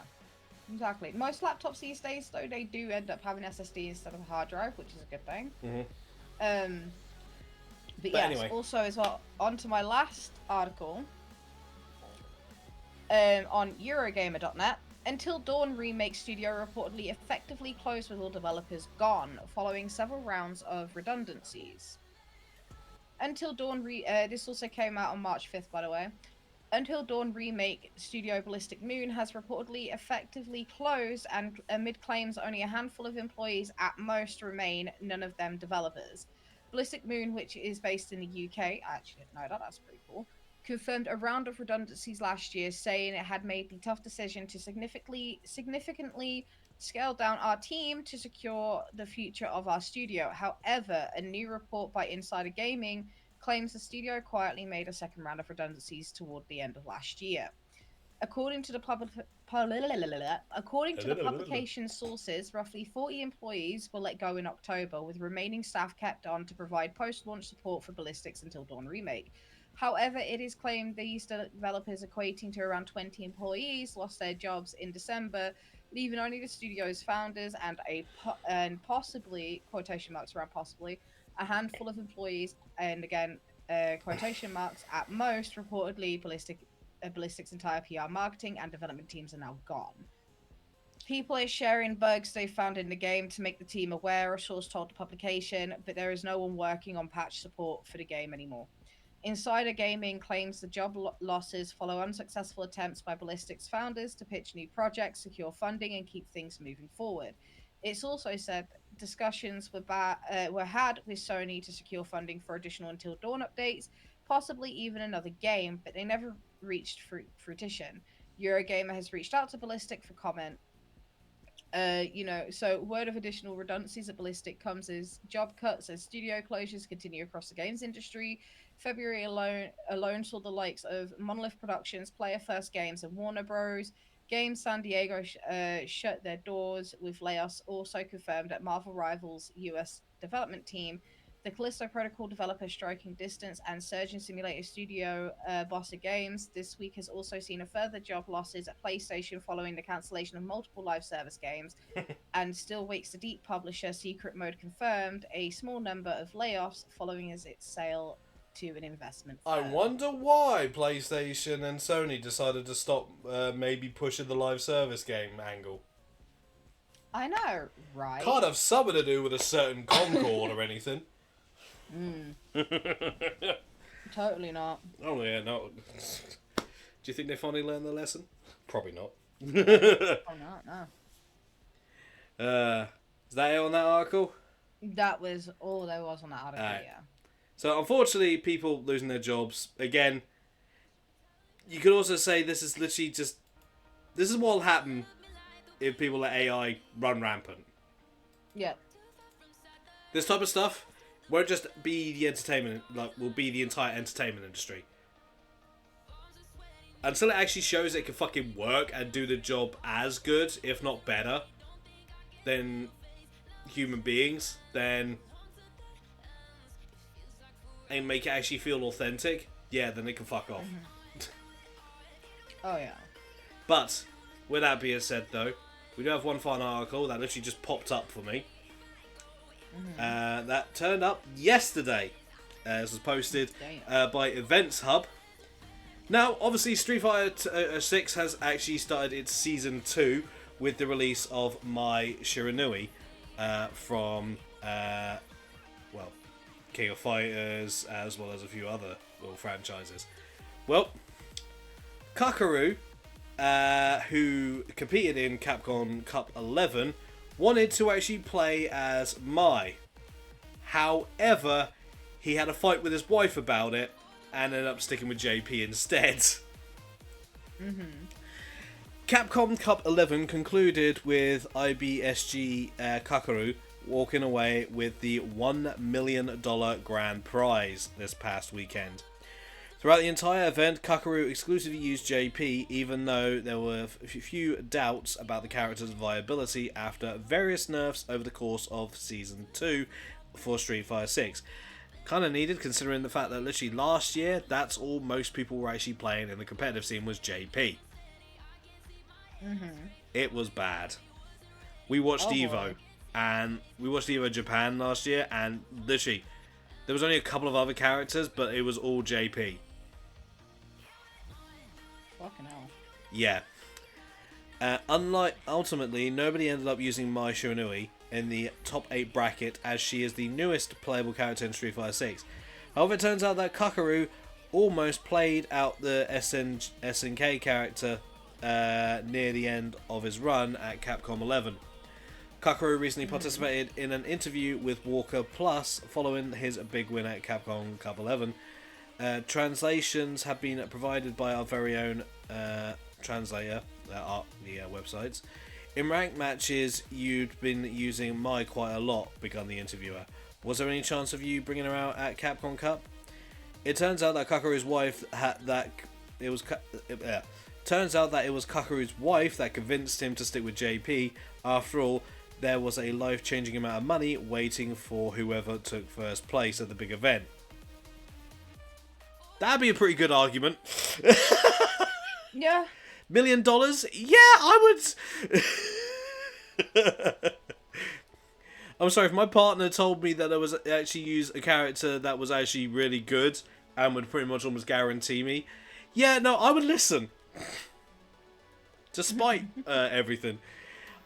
Exactly. Most laptops these days, though, they do end up having SSD instead of a hard drive, which is a good thing. But yes, anyway. Also as well, on to my last article on Eurogamer.net. Until Dawn remake studio reportedly effectively closed with all developers gone, following several rounds of redundancies. Until Dawn this also came out on March 5th, by the way. Until Dawn remake Studio Ballistic Moon has reportedly effectively closed, and amid claims only a handful of employees at most remain, none of them developers. Ballistic Moon, which is based in the UK, I actually didn't know that, that's pretty cool, confirmed a round of redundancies last year, saying it had made the tough decision to significantly scale down our team to secure the future of our studio. However, a new report by Insider Gaming claims the studio quietly made a second round of redundancies toward the end of last year. According to the publication sources, roughly 40 employees were let go in October, with remaining staff kept on to provide post-launch support for Ballistics Until Dawn remake. However, it is claimed these developers, equating to around 20 employees, lost their jobs in December, leaving only the studio's founders and possibly, quotation marks around possibly, a handful of employees, and again, quotation marks at most. Reportedly, Ballistic's entire PR, marketing, and development teams are now gone. People are sharing bugs they found in the game to make the team aware, a source told the publication, but there is no one working on patch support for the game anymore. Insider Gaming claims the job losses follow unsuccessful attempts by Ballistic's founders to pitch new projects, secure funding, and keep things moving forward. It's also said discussions were had with Sony to secure funding for additional Until Dawn updates, possibly even another game, but they never reached fruition. Eurogamer has reached out to Ballistic for comment. So word of additional redundancies at Ballistic comes as job cuts and studio closures continue across the games industry. February alone saw the likes of Monolith Productions, Player First Games, and Warner Bros. Games San Diego shut their doors, with layoffs also confirmed at Marvel Rivals' US development team. The Callisto Protocol developer Striking Distance and Surgeon Simulator studio Bossa Games this week has also seen a further job losses at PlayStation following the cancellation of multiple live service games, and Still Wakes the Deep publisher Secret Mode confirmed a small number of layoffs following its sale to an investment firm. I wonder why PlayStation and Sony decided to stop maybe pushing the live service game angle. I know, right? Can't have something to do with a certain Concord or anything. Totally not. Oh yeah, no. Do you think they finally learned the lesson? Probably not. Oh no. Is that it on that article? That was all there was on that article, yeah. So unfortunately, people losing their jobs again. You could also say this is literally just this is what'll happen if people let AI run rampant. Yeah. This type of stuff won't just be the entertainment, will be the entire entertainment industry. Until it actually shows it can fucking work and do the job as good, if not better, than human beings, then and make it actually feel authentic, yeah, then it can fuck off. Oh yeah. But with that being said, though, we do have one final article that literally just popped up for me. That turned up yesterday. This was posted by Events Hub. Now, obviously, Street Fighter 6 has actually started its Season 2 with the release of Mai Shiranui from, King of Fighters, as well as a few other little franchises. Well, Kakaru, who competed in Capcom Cup 11, wanted to actually play as Mai. However, he had a fight with his wife about it and ended up sticking with JP instead. Capcom Cup 11 concluded with IBSG Kakaru walking away with the $1 million grand prize this past weekend. Throughout the entire event, Kakaru exclusively used JP, even though there were a few doubts about the character's viability after various nerfs over the course of Season 2 for Street Fighter 6. Kind of needed, considering the fact that literally last year, that's all most people were actually playing in the competitive scene was JP. It was bad. We watched Evo, and we watched Evo Japan last year, and literally, there was only a couple of other characters, but it was all JP. Fucking hell. Yeah. Ultimately, nobody ended up using Mai Shiranui in the top 8 bracket, as she is the newest playable character in Street Fighter 6. However, it turns out that Kakaru almost played out the SNK character near the end of his run at Capcom 11. Kakaru recently participated in an interview with Walker Plus following his big win at Capcom Cup 11. Translations have been provided by our very own translator at the websites. In ranked matches, you'd been using Mai quite a lot, begun the interviewer. Was there any chance of you bringing her out at Capcom Cup? It turns out that Kakaru's wife Turns out that it was Kakaru's wife that convinced him to stick with JP. After all, there was a life-changing amount of money waiting for whoever took first place at the big event. That'd be a pretty good argument. Yeah. $1 million? Yeah, I would. I'm sorry, if my partner told me that I was actually use a character that was actually really good and would pretty much almost guarantee me, yeah, no, I would listen. Despite everything.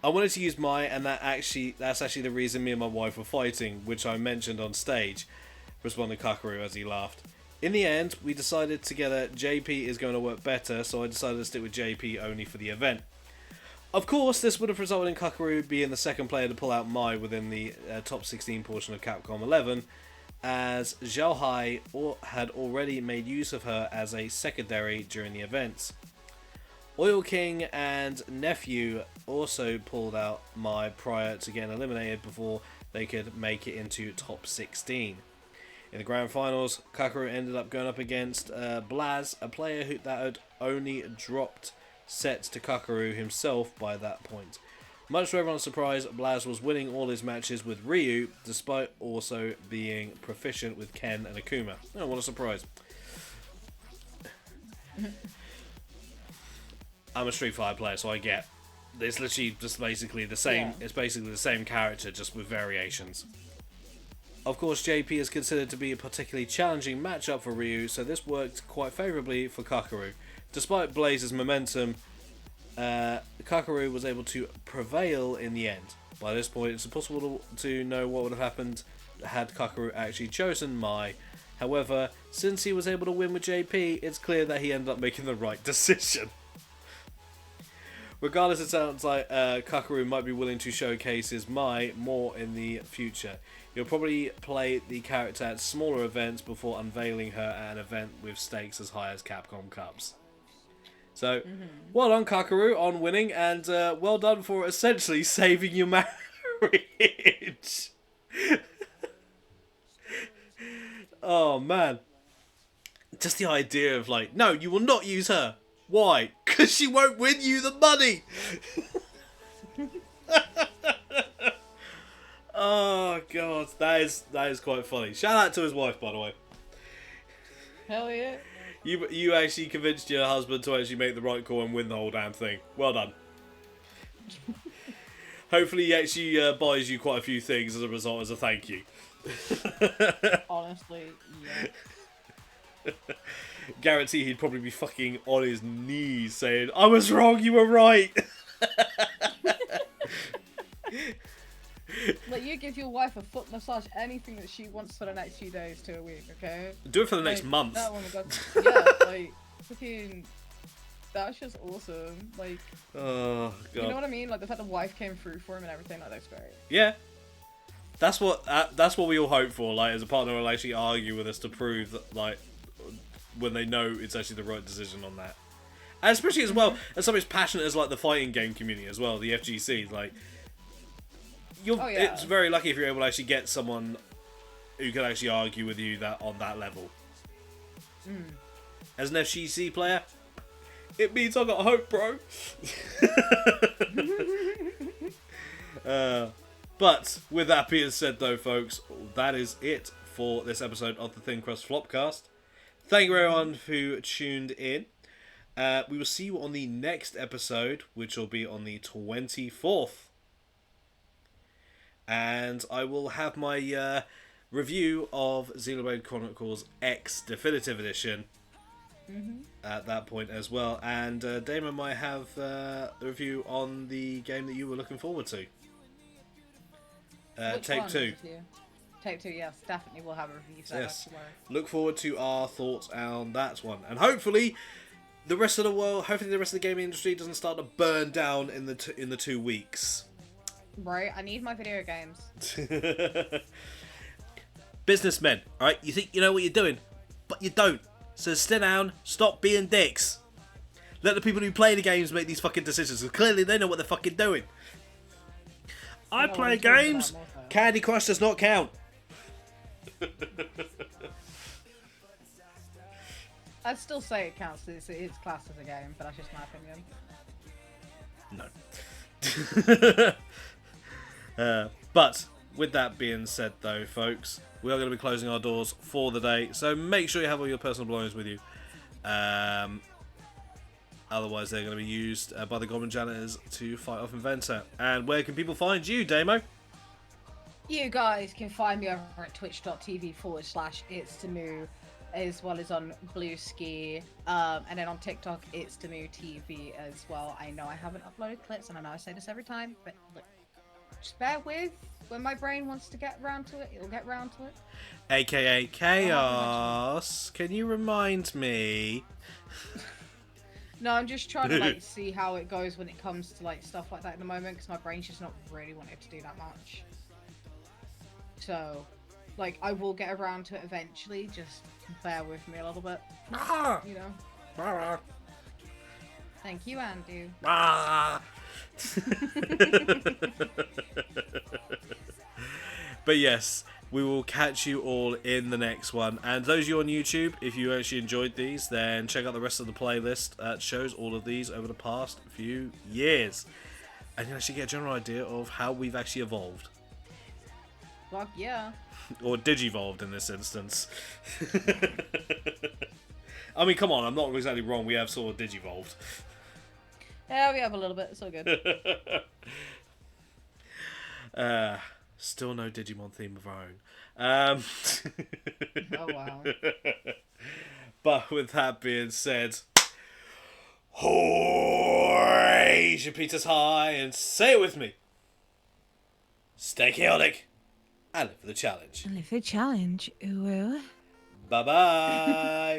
I wanted to use Mai, and that's actually the reason me and my wife were fighting, which I mentioned on stage, responded Kakaru as he laughed. In the end, we decided together JP is going to work better, so I decided to stick with JP only for the event. Of course, this would have resulted in Kakaru being the second player to pull out Mai within the top 16 portion of Capcom 11, as Zhao Hai had already made use of her as a secondary during the events. Oil King and Nephew also pulled out Mai prior to getting eliminated before they could make it into top 16. In the grand finals, Kakaru ended up going up against Blaz, a player that had only dropped sets to Kakaru himself by that point. Much to everyone's surprise, Blaz was winning all his matches with Ryu, despite also being proficient with Ken and Akuma. Oh, what a surprise. I'm a Street Fighter player, so I get. It's literally just basically the same. Yeah. It's basically the same character, just with variations. Of course, JP is considered to be a particularly challenging matchup for Ryu, so this worked quite favourably for Kakaru. Despite Blaze's momentum, Kakaru was able to prevail in the end. By this point, it's impossible to know what would have happened had Kakaru actually chosen Mai. However, since he was able to win with JP, it's clear that he ended up making the right decision. Regardless, it sounds like Kakaru might be willing to showcase his Mai more in the future. He'll probably play the character at smaller events before unveiling her at an event with stakes as high as Capcom Cups. So, well done Kakaru on winning, and well done for essentially saving your marriage. Oh man. Just the idea of like, no, you will not use her. Why? Because she won't win you the money. Oh god, that is quite funny. Shout out to his wife, by the way. Hell yeah. You actually convinced your husband to actually make the right call and win the whole damn thing. Well done. Hopefully he actually buys you quite a few things as a result, as a thank you. Honestly, yeah. Guarantee he'd probably be fucking on his knees saying, I was wrong, you were right. Like, you give your wife a foot massage, anything that she wants for the next few days to a week, okay? Do it for the next month. That one got, yeah, like, fucking, that's just awesome. Like, oh god, you know what I mean? Like the fact the wife came through for him and everything, like that's great. Yeah, that's what we all hope for. Like, as a partner will actually argue with us to prove that, like, when they know it's actually the right decision on that, and especially as well as something as passionate as like the fighting game community as well, the FGC, like. It's very lucky if you're able to actually get someone who can actually argue with you that on that level. As an FGC player, it means I got hope, bro. But with that being said, though, folks, that is it for this episode of the Thin Crust Flopcast. Thank you everyone who tuned in. We will see you on the next episode, which will be on the 24th. And I will have my review of Xenoblade Chronicles X Definitive Edition at that point as well. And Damon might have a review on the game that you were looking forward to. Take Two. Take Two, yes, definitely will have a review set Yes. tomorrow. Look forward to our thoughts on that one, and hopefully the rest of the world, hopefully the rest of the gaming industry doesn't start to burn down in the 2 weeks. Right, I need my video games. Businessmen, alright, you think you know what you're doing, but you don't. So sit down, stop being dicks. Let the people who play the games make these fucking decisions, because clearly they know what they're fucking doing. I know play what I'm talking games, about, more so. Candy Crush does not count. I'd still say it counts. It's classed as a game, but that's just my opinion. No. But with that being said, though, folks, we are going to be closing our doors for the day. So make sure you have all your personal belongings with you. Otherwise, they're going to be used by the Goblin Janitors to fight off Inventor. And where can people find you, Damo? You guys can find me over at twitch.tv/itsTamu, as well as on Blue Ski, and then on TikTok, it's Tamu TV as well. I know I haven't uploaded clips, and I know I say this every time, but look, just bear with. When my brain wants to get round to it, it'll get round to it. AKA Chaos. Can you remind me? No, I'm just trying to like see how it goes when it comes to like stuff like that at the moment, because my brain's just not really wanting to do that much. So, like, I will get around to it eventually. Just bear with me a little bit. You know. Thank you, Andy. But yes, we will catch you all in the next one. And those of you on YouTube, if you actually enjoyed these, then check out the rest of the playlist that shows all of these over the past few years. And you actually get a general idea of how we've actually evolved. Fuck yeah. Or digivolved in this instance. I mean, come on, I'm not exactly wrong. We have sort of digivolved. Yeah, we have a little bit. It's all good. Still no Digimon theme of our own. Oh, wow. But with that being said, raise your pizzas high and say it with me. Stay chaotic and live for the challenge. Live for challenge. Ooh. Bye bye.